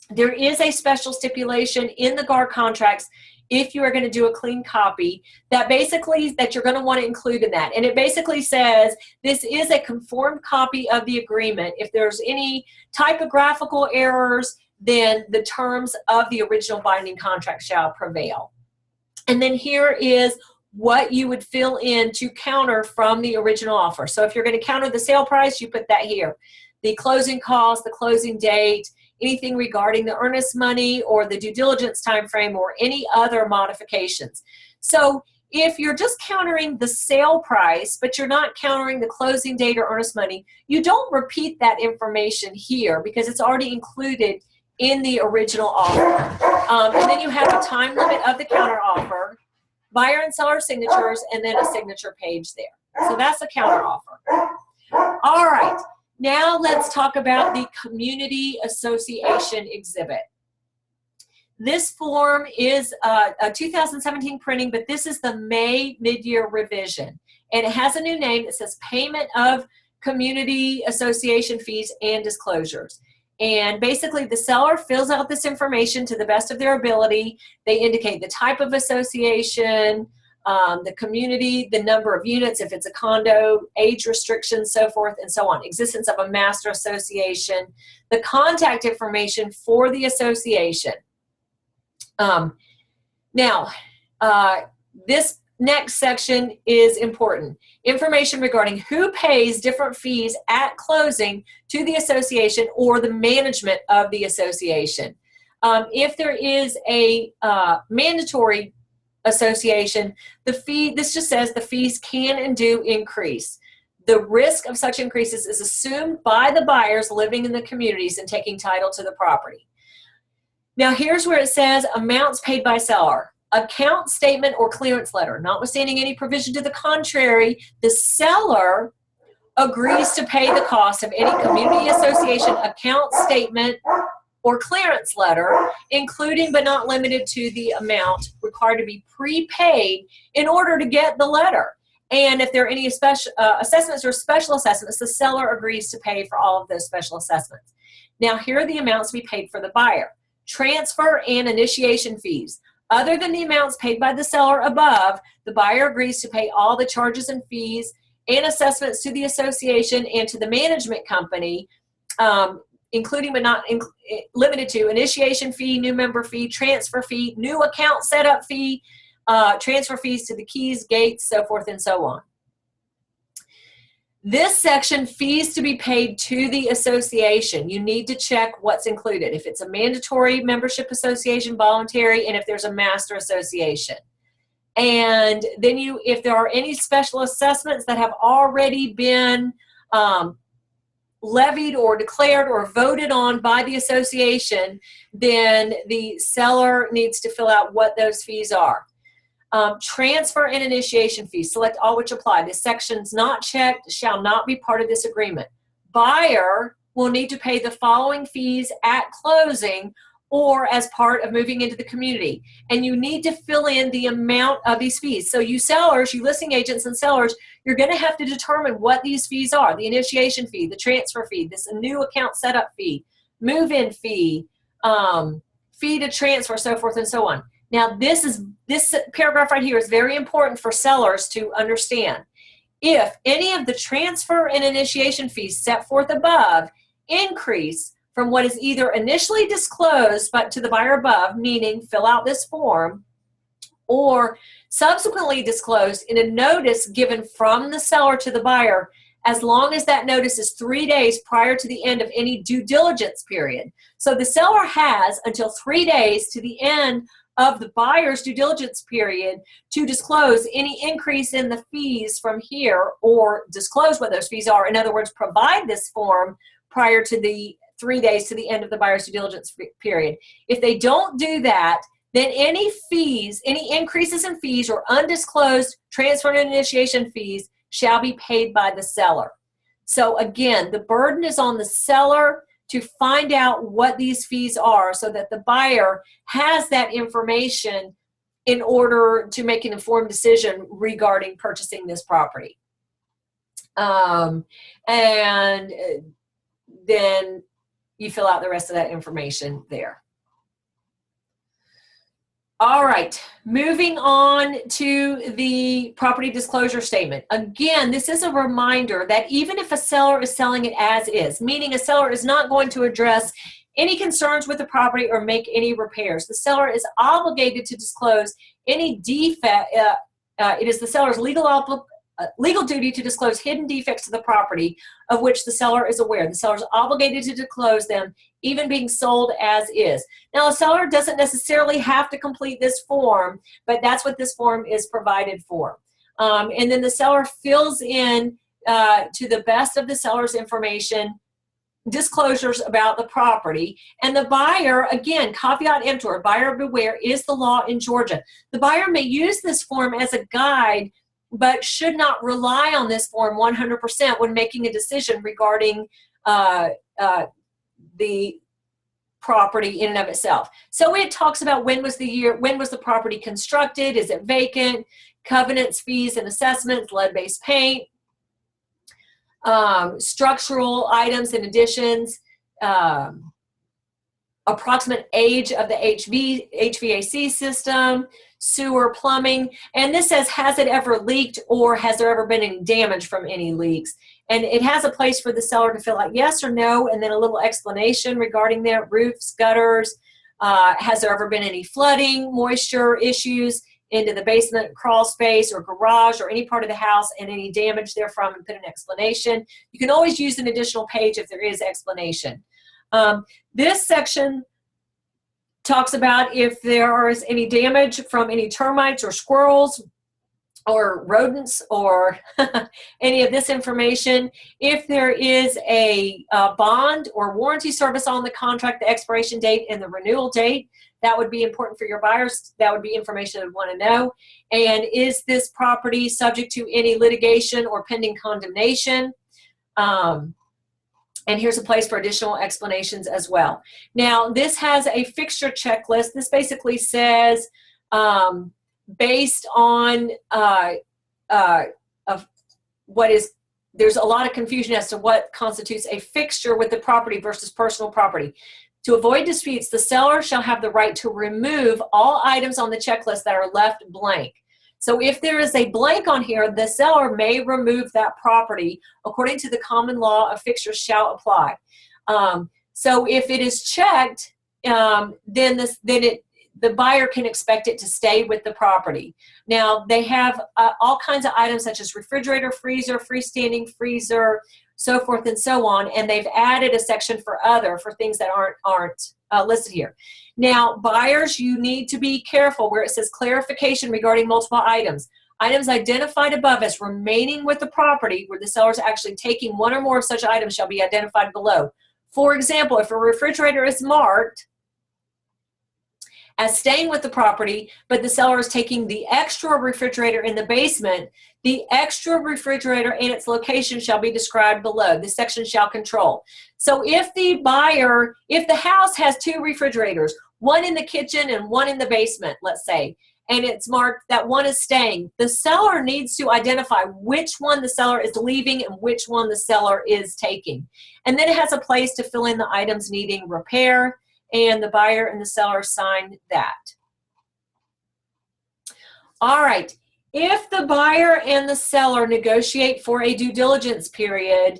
There is a special stipulation in the GAR contracts if you are going to do a clean copy that basically that you're going to want to include in that. And it basically says this is a conformed copy of the agreement. If there's any typographical errors, then the terms of the original binding contract shall prevail. And then here is what you would fill in to counter from the original offer. So if you're going to counter the sale price, you put that here. The closing cost, the closing date, anything regarding the earnest money or the due diligence time frame or any other modifications. So if you're just countering the sale price, but you're not countering the closing date or earnest money, you don't repeat that information here because it's already included in the original offer. And then you have a time limit of the counter offer, buyer and seller signatures, and then a signature page there. So that's a counter offer. All right. Now let's talk about the community association exhibit. This form is a 2017 printing, but this is the May mid-year revision. And it has a new name. It says Payment of Community Association Fees and Disclosures. And basically the seller fills out this information to the best of their ability. They indicate the type of association, the community, the number of units, if it's a condo, age restrictions, so forth and so on, existence of a master association, the contact information for the association. This next section is important. Information regarding who pays different fees at closing to the association or the management of the association. If there is a mandatory association, this just says the fees can and do increase. The risk of such increases is assumed by the buyers living in the communities and taking title to the property. Now here's where it says amounts paid by seller. Account statement or clearance letter. Notwithstanding any provision to the contrary, the seller agrees to pay the cost of any community association account statement or clearance letter, including but not limited to the amount required to be prepaid in order to get the letter. And if there are any special assessments or special assessments, the seller agrees to pay for all of those special assessments. Now, here are the amounts to be paid for the buyer. Transfer and initiation fees. Other than the amounts paid by the seller above, the buyer agrees to pay all the charges and fees and assessments to the association and to the management company, including but not limited to initiation fee, new member fee, transfer fee, new account setup fee, transfer fees to the keys, gates, so forth and so on. This section, fees to be paid to the association. You need to check what's included. If it's a mandatory membership association, voluntary, and if there's a master association. And then if there are any special assessments that have already been levied or declared or voted on by the association, then the seller needs to fill out what those fees are. Transfer and initiation fees. Select all which apply. This section's not checked, shall not be part of this agreement. Buyer will need to pay the following fees at closing or as part of moving into the community. And you need to fill in the amount of these fees. So you sellers, you listing agents and sellers, you're going to have to determine what these fees are. The initiation fee, the transfer fee, this new account setup fee, move-in fee, fee to transfer, so forth and so on. Now, this paragraph right here is very important for sellers to understand. If any of the transfer and initiation fees set forth above increase from what is either initially disclosed but to the buyer above, meaning fill out this form, or subsequently disclosed in a notice given from the seller to the buyer, as long as that notice is 3 days prior to the end of any due diligence period. So the seller has until 3 days to the end of the buyer's due diligence period to disclose any increase in the fees from here, or disclose what those fees are. In other words, provide this form prior to the 3 days to the end of the buyer's due diligence period. If they don't do that, then any fees, any increases in fees or undisclosed transfer and initiation fees shall be paid by the seller. So again, the burden is on the seller to find out what these fees are so that the buyer has that information in order to make an informed decision regarding purchasing this property. And then you fill out the rest of that information there. All right, moving on to the property disclosure statement. Again, this is a reminder that even if a seller is selling it as is, meaning a seller is not going to address any concerns with the property or make any repairs, the seller is obligated to disclose any defect. It is the seller's legal duty to disclose hidden defects to the property of which the seller is aware. The seller is obligated to disclose them, even being sold as is. Now, a seller doesn't necessarily have to complete this form, but that's what this form is provided for. And then the seller fills in, to the best of the seller's information, disclosures about the property. And the buyer, again, caveat emptor, buyer beware, is the law in Georgia. The buyer may use this form as a guide, but should not rely on this form 100% when making a decision regarding the property in and of itself. So it talks about when was the property constructed, is it vacant, covenants, fees and assessments, lead-based paint, structural items and additions, approximate age of the HVAC system, sewer, plumbing, and this says, has it ever leaked or has there ever been any damage from any leaks? And it has a place for the seller to fill out yes or no, and then a little explanation regarding that, roofs, gutters, has there ever been any flooding, moisture issues into the basement, crawl space, or garage, or any part of the house, and any damage therefrom, and put an explanation. You can always use an additional page if there is explanation. This section talks about if there is any damage from any termites or squirrels or rodents or any of this information. If there is a bond or warranty service on the contract, the expiration date and the renewal date, that would be important for your buyers. That would be information they'd want to know. And is this property subject to any litigation or pending condemnation? And here's a place for additional explanations as well. Now, this has a fixture checklist. This basically says, based on there's a lot of confusion as to what constitutes a fixture with the property versus personal property. To avoid disputes, the seller shall have the right to remove all items on the checklist that are left blank. So if there is a blank on here, the seller may remove that property according to the common law of fixtures shall apply. So if it is checked, then the buyer can expect it to stay with the property. Now, they have all kinds of items such as refrigerator, freezer, freestanding freezer, so forth and so on, and they've added a section for things that aren't listed here. Now, buyers, you need to be careful where it says clarification regarding multiple items. Items identified above as remaining with the property where the seller is actually taking one or more of such items shall be identified below. For example, if a refrigerator is marked as staying with the property, but the seller is taking the extra refrigerator in the basement, the extra refrigerator and its location shall be described below. This section shall control. So if the house has two refrigerators, one in the kitchen and one in the basement, let's say, and it's marked that one is staying, the seller needs to identify which one the seller is leaving and which one the seller is taking. And then it has a place to fill in the items needing repair, and the buyer and the seller sign that. All right, if the buyer and the seller negotiate for a due diligence period,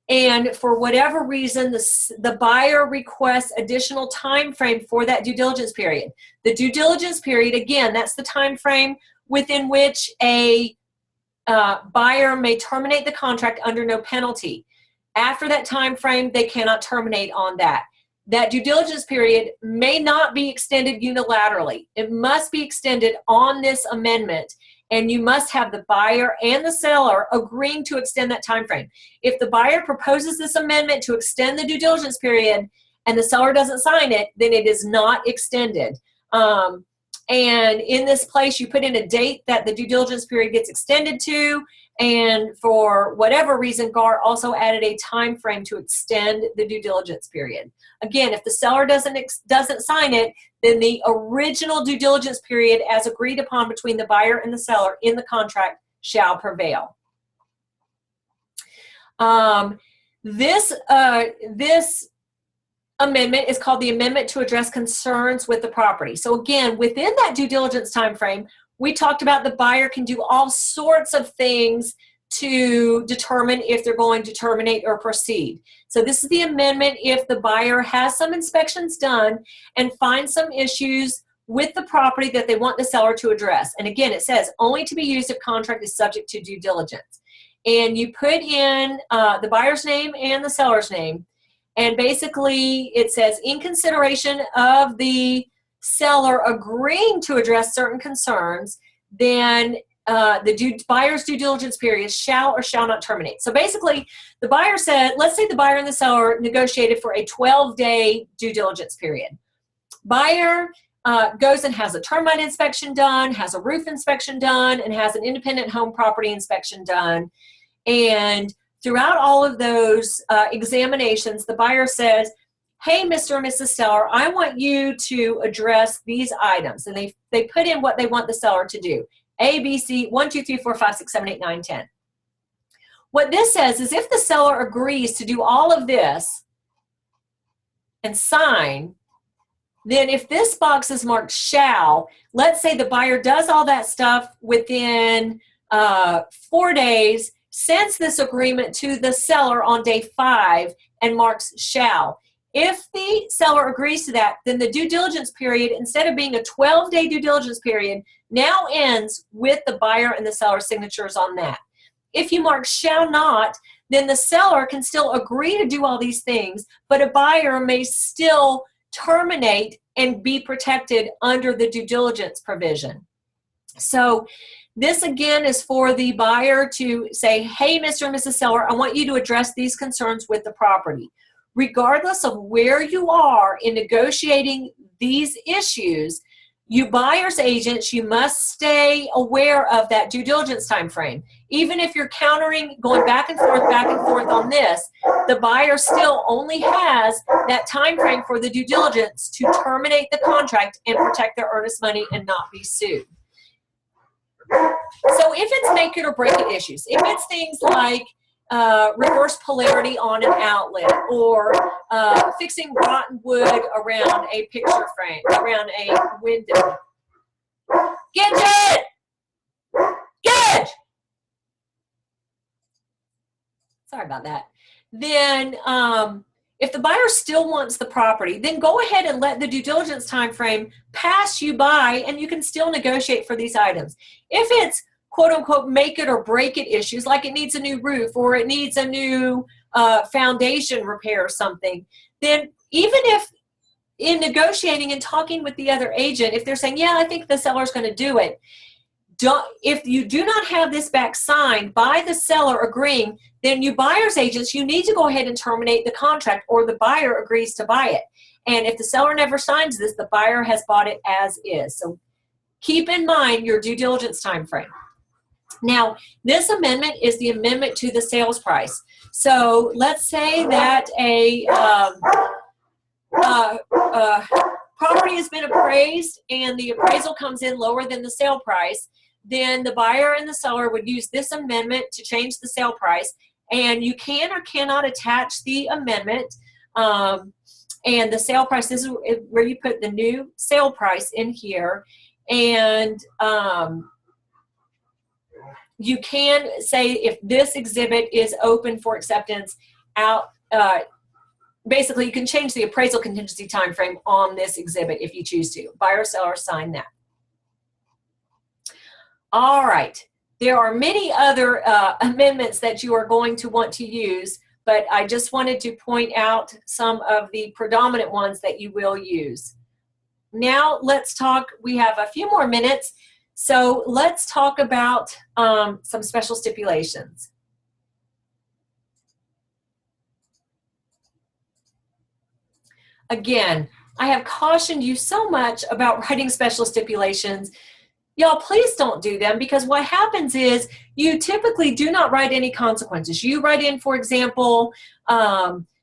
and for whatever reason the buyer requests additional time frame for that due diligence period. The due diligence period, again, that's the time frame within which a buyer may terminate the contract under no penalty. After that time frame, they cannot terminate on that. That due diligence period may not be extended unilaterally. It must be extended on this amendment, and you must have the buyer and the seller agreeing to extend that time frame. If the buyer proposes this amendment to extend the due diligence period and the seller doesn't sign it, then it is not extended. And in this place, you put in a date that the due diligence period gets extended to, and for whatever reason, GAR also added a time frame to extend the due diligence period. Again, if the seller doesn't sign it, then the original due diligence period as agreed upon between the buyer and the seller in the contract shall prevail. This amendment is called the amendment to address concerns with the property. So again, within that due diligence time frame, we talked about the buyer can do all sorts of things to determine if they're going to terminate or proceed. So this is the amendment if the buyer has some inspections done and finds some issues with the property that they want the seller to address. And again, it says only to be used if contract is subject to due diligence. And you put in the buyer's name and the seller's name. And basically it says in consideration of the seller agreeing to address certain concerns, then the buyer's due diligence period shall or shall not terminate. So basically, the buyer said, let's say the buyer and the seller negotiated for a 12-day due diligence period. Buyer goes and has a termite inspection done, has a roof inspection done, and has an independent home property inspection done. And throughout all of those examinations, the buyer says, hey, Mr. and Mrs. Seller, I want you to address these items. And they put in what they want the seller to do. A, B, C, 1, 2, 3, 4, 5, 6, 7, 8, 9, 10. What this says is if the seller agrees to do all of this and sign, then if this box is marked shall, let's say the buyer does all that stuff within 4 days, sends this agreement to the seller on day 5 and marks shall. If the seller agrees to that, then the due diligence period, instead of being a 12-day due diligence period, now ends with the buyer and the seller's signatures on that. If you mark shall not, then the seller can still agree to do all these things, but a buyer may still terminate and be protected under the due diligence provision. So this again is for the buyer to say, hey, Mr. and Mrs. Seller, I want you to address these concerns with the property. Regardless of where you are in negotiating these issues, you buyer's agents, you must stay aware of that due diligence time frame. Even if you're countering, going back and forth on this, the buyer still only has that time frame for the due diligence to terminate the contract and protect their earnest money and not be sued. So if it's make it or break it issues, if it's things like reverse polarity on an outlet, or fixing rotten wood around a picture frame, around a window. Gidget! Gidget! Sorry about that. Then if the buyer still wants the property, then go ahead and let the due diligence time frame pass you by, and you can still negotiate for these items. If it's quote unquote make it or break it issues, like it needs a new roof or it needs a new foundation repair or something, then even if in negotiating and talking with the other agent, if they're saying, yeah, I think the seller's going to do it, if you do not have this back signed by the seller agreeing, then you buyer's agents, you need to go ahead and terminate the contract, or the buyer agrees to buy it. And if the seller never signs this, the buyer has bought it as is. So keep in mind your due diligence time frame. Now, this amendment is the amendment to the sales price. So let's say that a property has been appraised and the appraisal comes in lower than the sale price. Then the buyer and the seller would use this amendment to change the sale price, and you can or cannot attach the amendment and the sale price. This is where you put the new sale price in here, and you can say if this exhibit is open for acceptance out. Basically, you can change the appraisal contingency time frame on this exhibit if you choose to. Buyer, seller, sign that. All right. There are many other amendments that you are going to want to use, but I just wanted to point out some of the predominant ones that you will use. Now let's talk. We have a few more minutes, so let's talk about some special stipulations. Again, I have cautioned you so much about writing special stipulations. Y'all, please don't do them, because what happens is you typically do not write any consequences. You write in, for example,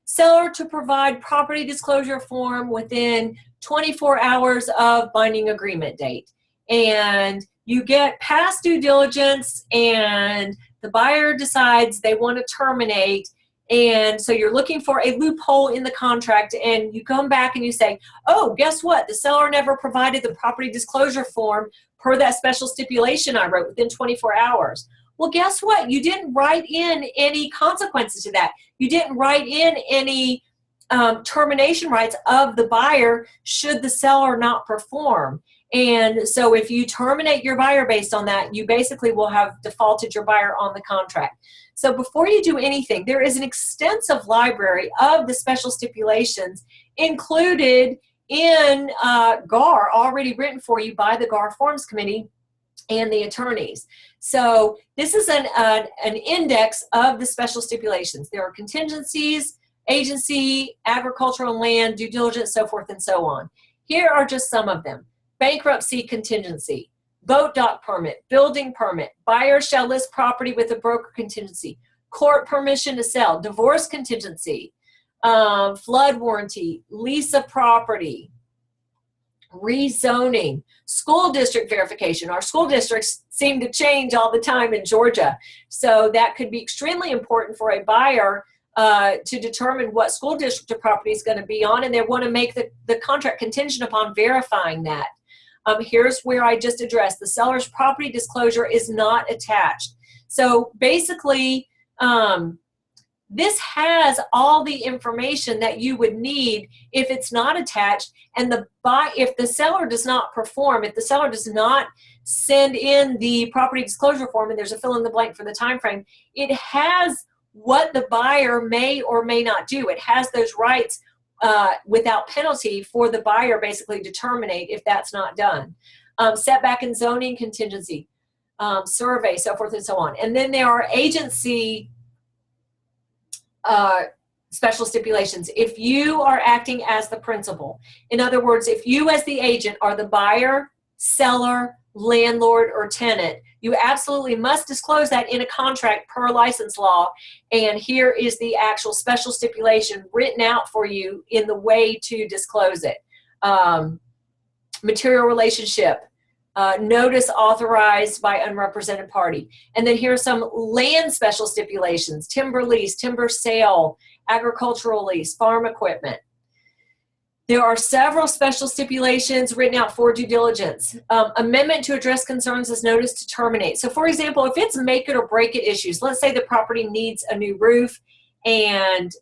seller to provide property disclosure form within 24 hours of binding agreement date. And you get past due diligence and the buyer decides they want to terminate. And so you're looking for a loophole in the contract, and you come back and you say, oh, guess what? The seller never provided the property disclosure form per that special stipulation I wrote within 24 hours. Well, guess what? You didn't write in any consequences to that. You didn't write in any termination rights of the buyer should the seller not perform. And so if you terminate your buyer based on that, you basically will have defaulted your buyer on the contract. So before you do anything, there is an extensive library of the special stipulations included in GAR, already written for you by the GAR Forms Committee and the attorneys. So this is an index of the special stipulations. There are contingencies, agency, agricultural and land, due diligence, so forth and so on. Here are just some of them. Bankruptcy contingency, boat dock permit, building permit, buyer shall list property with a broker contingency, court permission to sell, divorce contingency, flood warranty, lease of property, rezoning, school district verification. Our school districts seem to change all the time in Georgia, so that could be extremely important for a buyer to determine what school district the property is going to be on, and they want to make the contract contingent upon verifying that. Here's where I just addressed. The seller's property disclosure is not attached. So basically, this has all the information that you would need if it's not attached, and if the seller does not perform, if the seller does not send in the property disclosure form, and there's a fill in the blank for the time frame, it has what the buyer may or may not do. It has those rights without penalty for the buyer basically to terminate if that's not done. setback and zoning contingency, survey, so forth and so on. And then there are agency special stipulations. If you are acting as the principal, in other words, if you as the agent are the buyer, seller, landlord, or tenant, you absolutely must disclose that in a contract per license law. And here is the actual special stipulation written out for you in the way to disclose it. Material relationship, notice authorized by unrepresented party. And then here are some land special stipulations: timber lease, timber sale, agricultural lease, farm equipment. There are several special stipulations written out for due diligence. Amendment to address concerns as notice to terminate. So for example, if it's make it or break it issues, let's say the property needs a new roof and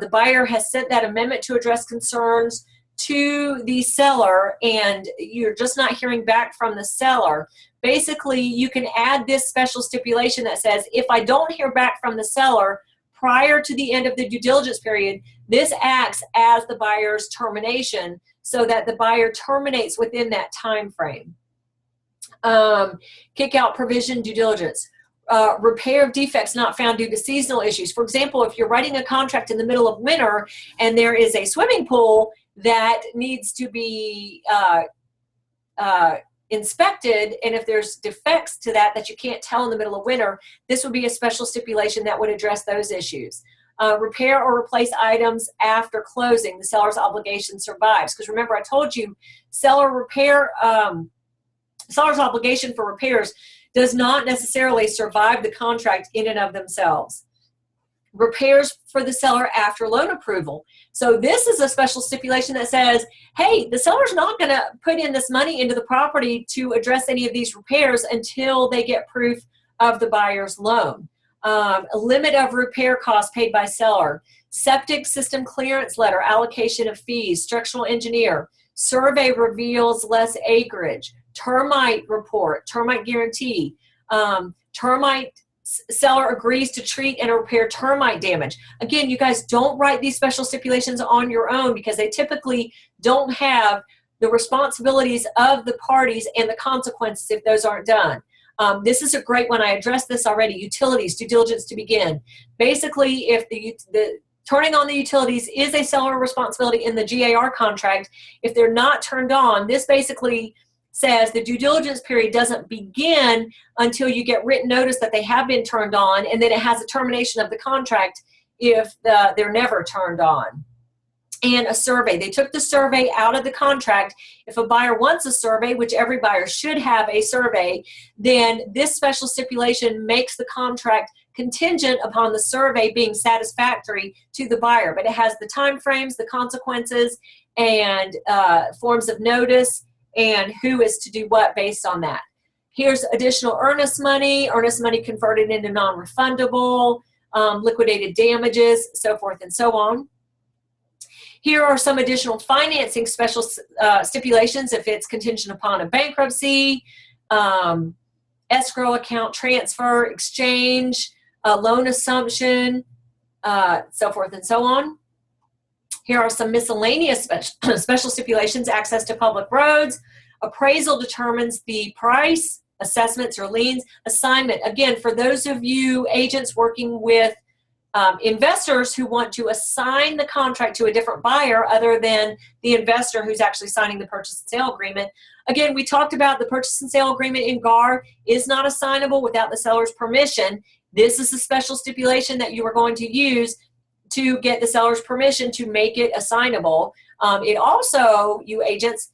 the buyer has sent that amendment to address concerns to the seller and you're just not hearing back from the seller, basically you can add this special stipulation that says, if I don't hear back from the seller prior to the end of the due diligence period, this acts as the buyer's termination so that the buyer terminates within that time frame. Kick out provision due diligence. Repair of defects not found due to seasonal issues. For example, if you're writing a contract in the middle of winter and there is a swimming pool that needs to be inspected, and if there's defects to that you can't tell in the middle of winter, this would be a special stipulation that would address those issues. Repair or replace items after closing. The seller's obligation survives. Because remember, I told you, seller's obligation for repairs does not necessarily survive the contract in and of themselves. Repairs for the seller after loan approval. So this is a special stipulation that says, hey, the seller's not going to put in this money into the property to address any of these repairs until they get proof of the buyer's loan. A limit of repair costs paid by seller. Septic system clearance letter, allocation of fees, structural engineer. Survey reveals less acreage. Termite report, termite guarantee. Termite seller agrees to treat and repair termite damage. Again, you guys don't write these special stipulations on your own because they typically don't have the responsibilities of the parties and the consequences if those aren't done. This is a great one. I addressed this already. Utilities, due diligence to begin. Basically, if the turning on the utilities is a seller responsibility in the GAR contract, if they're not turned on, this basically says the due diligence period doesn't begin until you get written notice that they have been turned on, and then it has a termination of the contract if they're never turned on. And a survey. They took the survey out of the contract. If a buyer wants a survey, which every buyer should have a survey, then this special stipulation makes the contract contingent upon the survey being satisfactory to the buyer. But it has the time frames, the consequences, and forms of notice, and who is to do what based on that. Here's additional earnest money converted into non-refundable, liquidated damages, so forth and so on. Here are some additional financing special stipulations if it's contingent upon a bankruptcy, escrow account transfer, exchange, loan assumption, so forth and so on. Here are some miscellaneous special stipulations: access to public roads, appraisal determines the price, assessments or liens, assignment. Again, for those of you agents working with investors who want to assign the contract to a different buyer other than the investor who's actually signing the purchase and sale agreement. Again, we talked about the purchase and sale agreement in GAR is not assignable without the seller's permission. This is a special stipulation that you are going to use to get the seller's permission to make it assignable. It also, you agents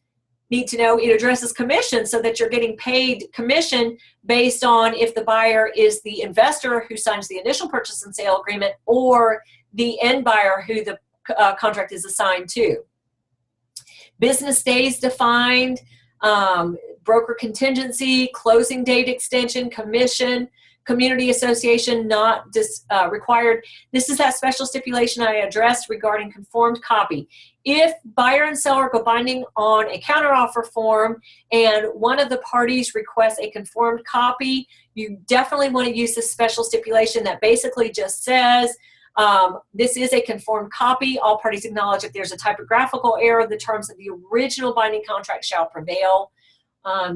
need to know, it addresses commission so that you're getting paid commission based on if the buyer is the investor who signs the initial purchase and sale agreement or the end buyer who the contract is assigned to. Business days defined, broker contingency, closing date extension, commission, community association not required. This is that special stipulation I addressed regarding conformed copy. If buyer and seller go binding on a counteroffer form and one of the parties requests a conformed copy, you definitely want to use this special stipulation that basically just says, this is a conformed copy. All parties acknowledge if there's a typographical error, the terms of the original binding contract shall prevail.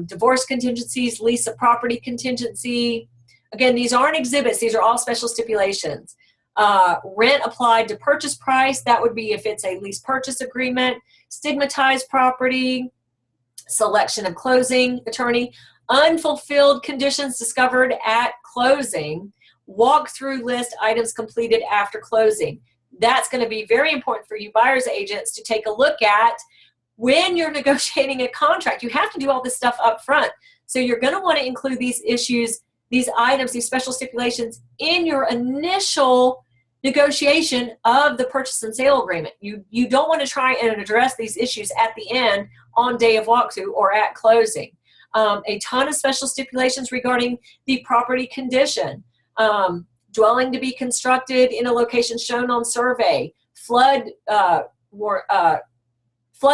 divorce contingencies, lease of property contingency. Again, these aren't exhibits. These are all special stipulations. Rent applied to purchase price. That would be if it's a lease purchase agreement. Stigmatized property. Selection of closing attorney. Unfulfilled conditions discovered at closing. Walkthrough list items completed after closing. That's going to be very important for you buyer's agents to take a look at when you're negotiating a contract. You have to do all this stuff up front. So you're going to want to include these issues, these items, these special stipulations in your initial negotiation of the purchase and sale agreement. You don't want to try and address these issues at the end on day of walkthrough or at closing. A ton of special stipulations regarding the property condition. Dwelling to be constructed in a location shown on survey. Flood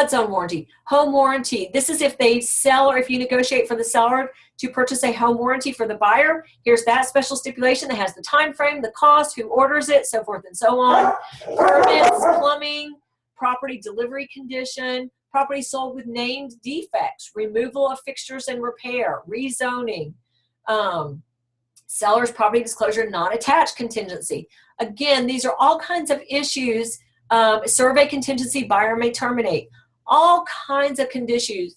zone warranty. Home warranty. This is if they sell or if you negotiate for the seller to purchase a home warranty for the buyer. Here's that special stipulation that has the time frame, the cost, who orders it, so forth and so on. Permits, plumbing, property delivery condition, property sold with named defects, removal of fixtures and repair, rezoning, seller's property disclosure non-attached contingency. Again, these are all kinds of issues. Survey contingency, buyer may terminate. All kinds of issues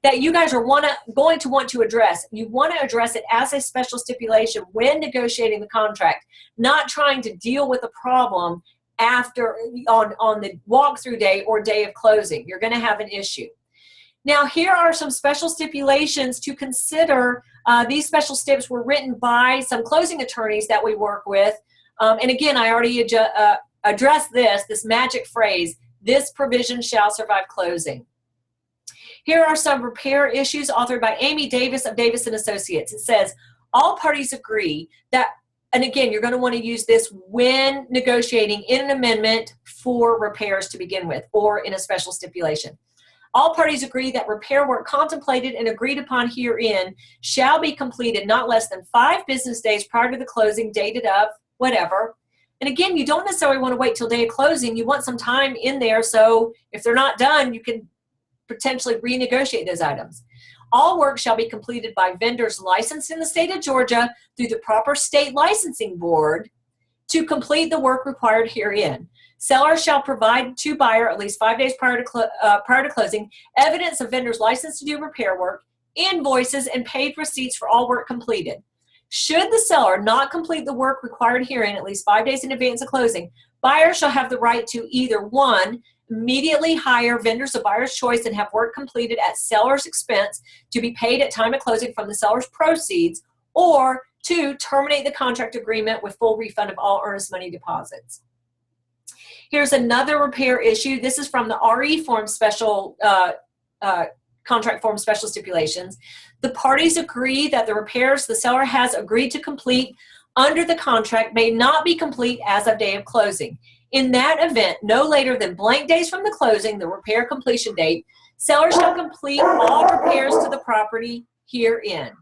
that you guys are going to want to address. You want to address it as a special stipulation when negotiating the contract, not trying to deal with a problem after on the walkthrough day or day of closing. You're going to have an issue. Now, here are some special stipulations to consider. These special steps were written by some closing attorneys that we work with. And again, I already addressed this magic phrase, this provision shall survive closing. Here are some repair issues authored by Amy Davis of Davis & Associates. It says, all parties agree that, and again, you're going to want to use this when negotiating in an amendment for repairs to begin with or in a special stipulation. All parties agree that repair work contemplated and agreed upon herein shall be completed not less than 5 business days prior to the closing dated of whatever. And again, you don't necessarily want to wait till day of closing. You want some time in there so if they're not done, you can potentially renegotiate those items. All work shall be completed by vendors licensed in the state of Georgia through the proper state licensing board to complete the work required herein. Seller shall provide to buyer at least 5 days prior to closing evidence of vendor's license to do repair work, invoices, and paid receipts for all work completed. Should the seller not complete the work required herein at least 5 days in advance of closing, buyer shall have the right to either 1, immediately hire vendors of buyer's choice and have work completed at seller's expense to be paid at time of closing from the seller's proceeds, or 2, terminate the contract agreement with full refund of all earnest money deposits. Here's another repair issue. This is from the RE form special contract form special stipulations. The parties agree that the repairs the seller has agreed to complete under the contract may not be complete as of day of closing. In that event, no later than blank days from the closing, the repair completion date, seller shall complete all repairs to the property herein.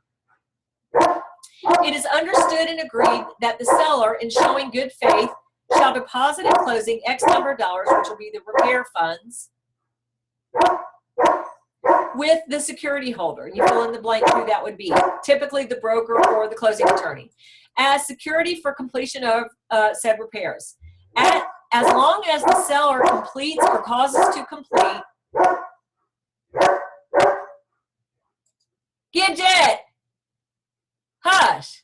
It is understood and agreed that the seller, in showing good faith, shall deposit at closing X number of dollars, which will be the repair funds, with the security holder. You fill in the blank who that would be, typically the broker or the closing attorney, as security for completion of said repairs. As long as the seller completes or causes to complete, Gidget, hush.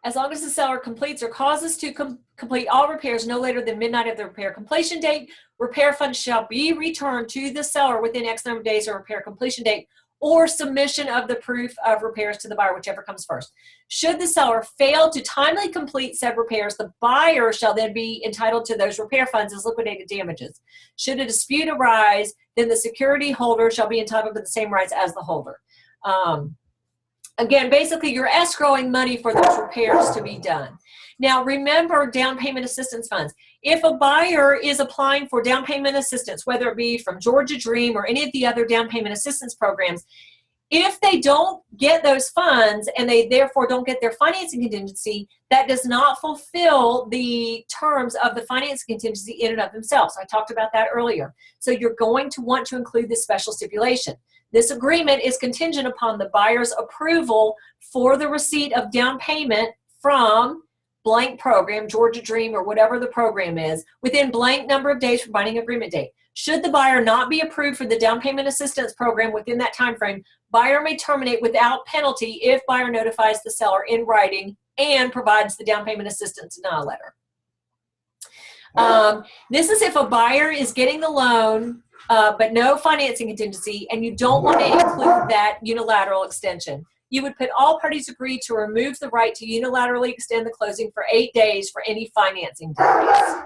As long as the seller completes or causes to complete all repairs no later than midnight of the repair completion date, repair funds shall be returned to the seller within X number of days of repair completion date or submission of the proof of repairs to the buyer, whichever comes first. Should the seller fail to timely complete said repairs, the buyer shall then be entitled to those repair funds as liquidated damages. Should a dispute arise, then the security holder shall be entitled to the same rights as the holder. Again, basically, you're escrowing money for those repairs to be done. Now, remember down payment assistance funds. If a buyer is applying for down payment assistance, whether it be from Georgia Dream or any of the other down payment assistance programs, If they don't get those funds and they therefore don't get their financing contingency, that does not fulfill the terms of the financing contingency in and of themselves. I talked about that earlier. So you're going to want to include this special stipulation. This agreement is contingent upon the buyer's approval for the receipt of down payment from blank program, Georgia Dream, or whatever the program is, within blank number of days from binding agreement date. Should the buyer not be approved for the down payment assistance program within that time frame, buyer may terminate without penalty if buyer notifies the seller in writing and provides the down payment assistance denial letter. This is if a buyer is getting the loan but no financing contingency, and you don't want to include that unilateral extension. You would put all parties agree to remove the right to unilaterally extend the closing for 8 days for any financing delays.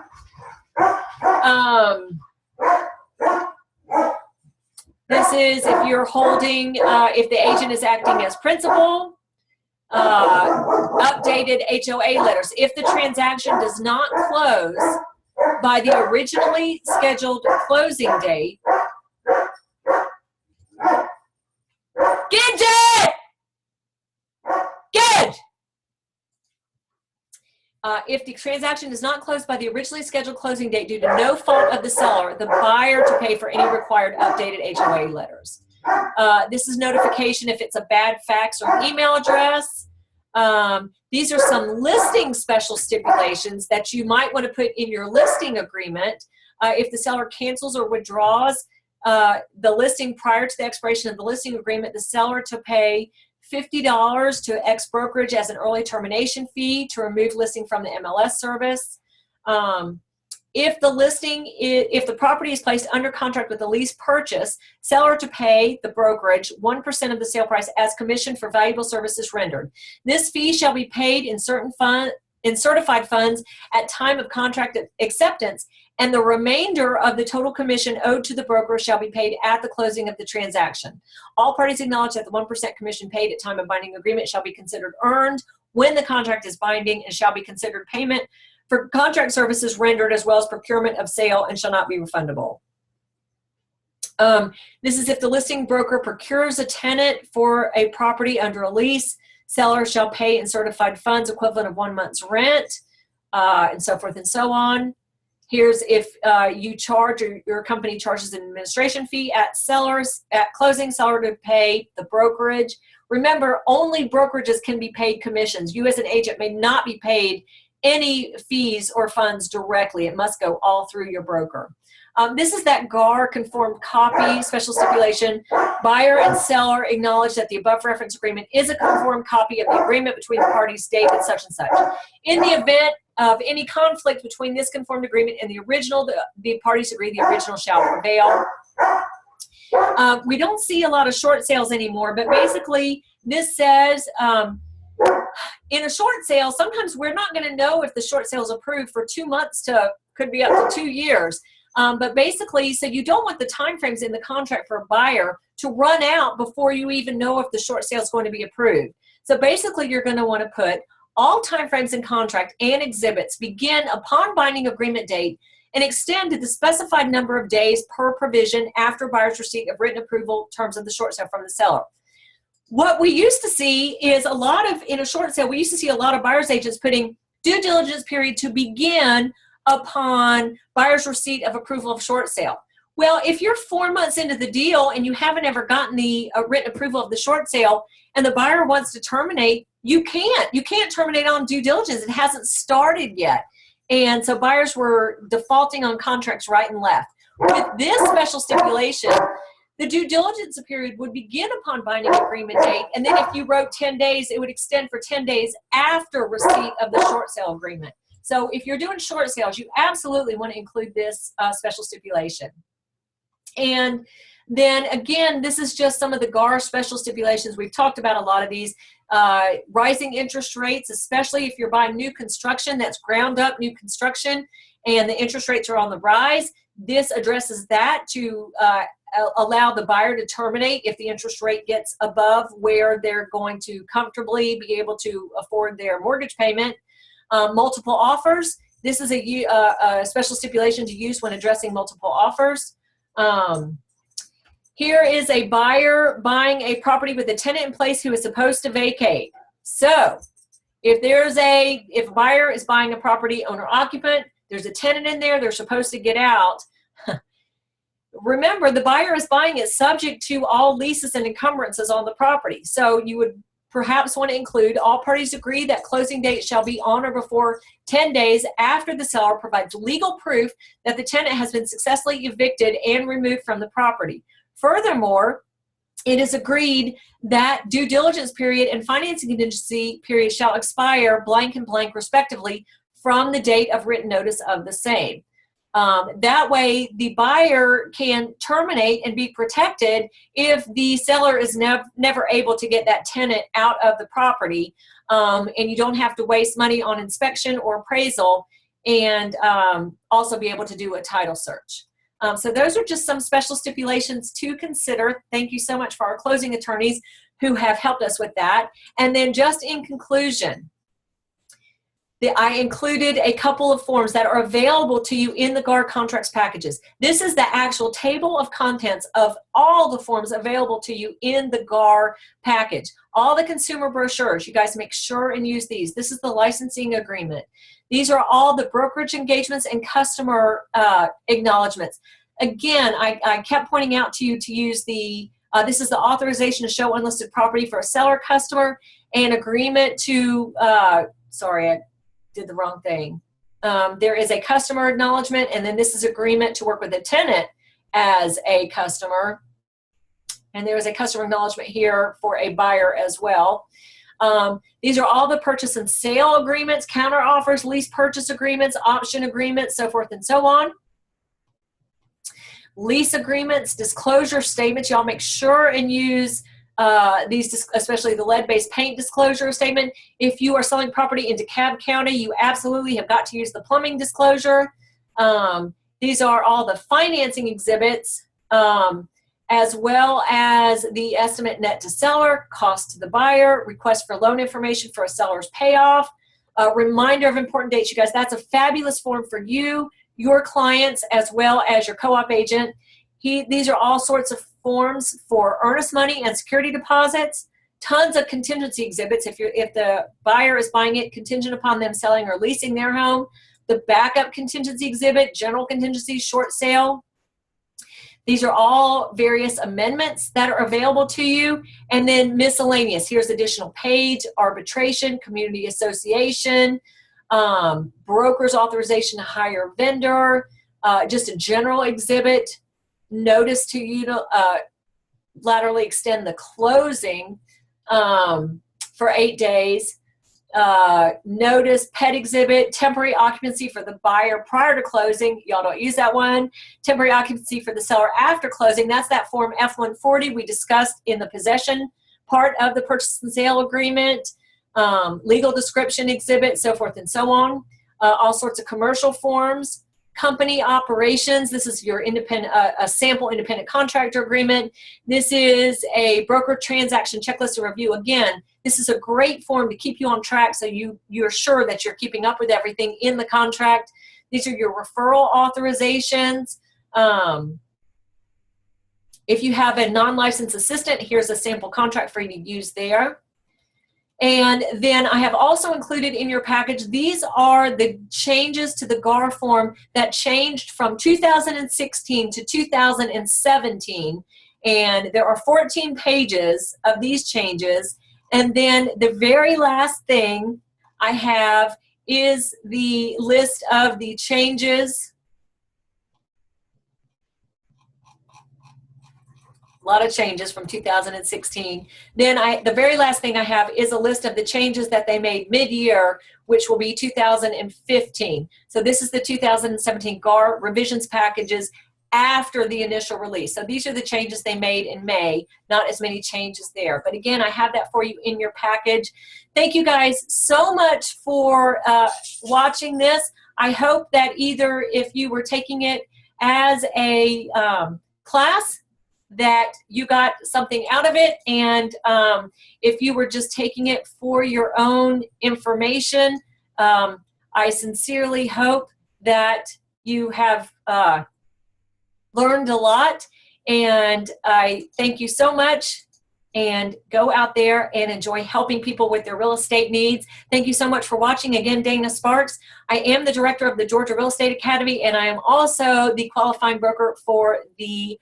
This is if you're holding, if the agent is acting as principal, updated HOA letters. If the transaction does not close by the originally scheduled closing date, Gidget! Good! If the transaction is not closed by the originally scheduled closing date due to no fault of the seller, the buyer to pay for any required updated HOA letters. This is notification if it's a bad fax or email address. These are some listing special stipulations that you might want to put in your listing agreement. If the seller cancels or withdraws the listing prior to the expiration of the listing agreement, the seller to pay $50 to X brokerage as an early termination fee to remove listing from the MLS service. If the property is placed under contract with a lease purchase, seller to pay the brokerage 1% of the sale price as commission for valuable services rendered. This fee shall be paid in certified funds at time of contract acceptance, and the remainder of the total commission owed to the broker shall be paid at the closing of the transaction. All parties acknowledge that the 1% commission paid at time of binding agreement shall be considered earned when the contract is binding and shall be considered payment for contract services rendered as well as procurement of sale and shall not be refundable. This is if the listing broker procures a tenant for a property under a lease, seller shall pay in certified funds equivalent of 1 month's rent, and so forth and so on. Here's if you charge or your company charges an administration fee at closing, seller to pay the brokerage. Remember, only brokerages can be paid commissions. You as an agent may not be paid any fees or funds directly. It must go all through your broker. This is that GAR conformed copy special stipulation. Buyer and seller acknowledge that the above reference agreement is a conformed copy of the agreement between the parties dated such and such. In the event of any conflict between this conformed agreement and the original, the parties agree the original shall prevail. We don't see a lot of short sales anymore, but basically this says in a short sale, sometimes we're not going to know if the short sale is approved for 2 months to could be up to 2 years. But basically, so you don't want the time frames in the contract for a buyer to run out before you even know if the short sale is going to be approved. So basically, you're going to want to put all time frames in contract and exhibits begin upon binding agreement date and extend to the specified number of days per provision after buyer's receipt of written approval terms of the short sale from the seller. What we used to see is in a short sale, we used to see a lot of buyer's agents putting due diligence period to begin upon buyer's receipt of approval of short sale. Well, if you're 4 months into the deal and you haven't ever gotten the written approval of the short sale and the buyer wants to terminate, you can't terminate on due diligence. It hasn't started yet. And so buyers were defaulting on contracts right and left. With this special stipulation, the due diligence period would begin upon binding agreement date, and then if you wrote 10 days, it would extend for 10 days after receipt of the short sale agreement. So if you're doing short sales, you absolutely want to include this special stipulation. And then again, this is just some of the GAR special stipulations. We've talked about a lot of these. Rising interest rates, especially if you're buying new construction, that's ground up new construction, and the interest rates are on the rise. This addresses that to allow the buyer to terminate if the interest rate gets above where they're going to comfortably be able to afford their mortgage payment. Multiple offers. This is a special stipulation to use when addressing multiple offers. Here is a buyer buying a property with a tenant in place who is supposed to vacate. So if a buyer is buying a property owner occupant, there's a tenant in there, they're supposed to get out. Remember, the buyer is buying it subject to all leases and encumbrances on the property. So you would perhaps want to include, all parties agree that closing date shall be on or before 10 days after the seller provides legal proof that the tenant has been successfully evicted and removed from the property. Furthermore, it is agreed that due diligence period and financing contingency period shall expire blank and blank respectively from the date of written notice of the same. That way, the buyer can terminate and be protected if the seller is never able to get that tenant out of the property, and you don't have to waste money on inspection or appraisal, and also be able to do a title search. So those are just some special stipulations to consider. Thank you so much for our closing attorneys who have helped us with that. And then just in conclusion, I included a couple of forms that are available to you in the GAR contracts packages. This is the actual table of contents of all the forms available to you in the GAR package. All the consumer brochures, you guys make sure and use these. This is the licensing agreement. These are all the brokerage engagements and customer acknowledgments. Again, I kept pointing out to you to use this is the authorization to show unlisted property for a seller customer and agreement to, sorry, I did the wrong thing. There is a customer acknowledgement, and then this is agreement to work with a tenant as a customer. And there is a customer acknowledgement here for a buyer as well. These are all the purchase and sale agreements, counter offers, lease purchase agreements, option agreements, so forth and so on. Lease agreements, disclosure statements. Y'all make sure and use these, especially the lead-based paint disclosure statement. If you are selling property in DeKalb County, you absolutely have got to use the plumbing disclosure. These are all the financing exhibits, as well as the estimate net to seller, cost to the buyer, request for loan information for a seller's payoff, reminder of important dates. You guys, that's a fabulous form for you, your clients, as well as your co-op agent. These are all sorts of forms for earnest money and security deposits, tons of contingency exhibits if the buyer is buying it contingent upon them selling or leasing their home, the backup contingency exhibit, general contingency, short sale. These are all various amendments that are available to you. And then miscellaneous, here's additional page, arbitration, community association, broker's authorization to hire vendor, just a general exhibit, notice to laterally extend the closing for 8 days, notice, pet exhibit, temporary occupancy for the buyer prior to closing. Y'all don't use that one. Temporary occupancy for the seller after closing. That's that form F-140 we discussed in the possession part of the purchase and sale agreement. Legal description exhibit, so forth and so on. All sorts of commercial forms. Company operations, this is your a sample independent contractor agreement. This is a broker transaction checklist and review. Again, this is a great form to keep you on track so you're sure that you're keeping up with everything in the contract. These are your referral authorizations. If you have a non-licensed assistant, here's a sample contract for you to use there. And then I have also included in your package, these are the changes to the GAR form that changed from 2016 to 2017. And there are 14 pages of these changes. And then the very last thing I have is the list of the changes. A lot of changes from 2016. Then the very last thing I have is a list of the changes that they made mid-year, which will be 2015. So this is the 2017 GAR revisions packages after the initial release. So these are the changes they made in May, not as many changes there. But again, I have that for you in your package. Thank you guys so much for watching this. I hope that either if you were taking it as a class, that you got something out of it, and if you were just taking it for your own information, I sincerely hope that you have learned a lot, And I thank you so much. And go out there and enjoy helping people with their real estate needs. Thank you so much for watching. Again, Dana Sparks. I am the director of the Georgia Real Estate Academy, and I am also the qualifying broker for the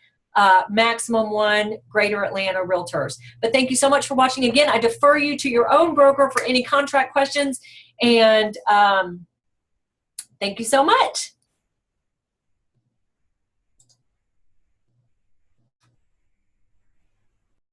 Maximum One Greater Atlanta Realtors. But thank you so much for watching. Again, I defer you to your own broker for any contract questions. And thank you so much.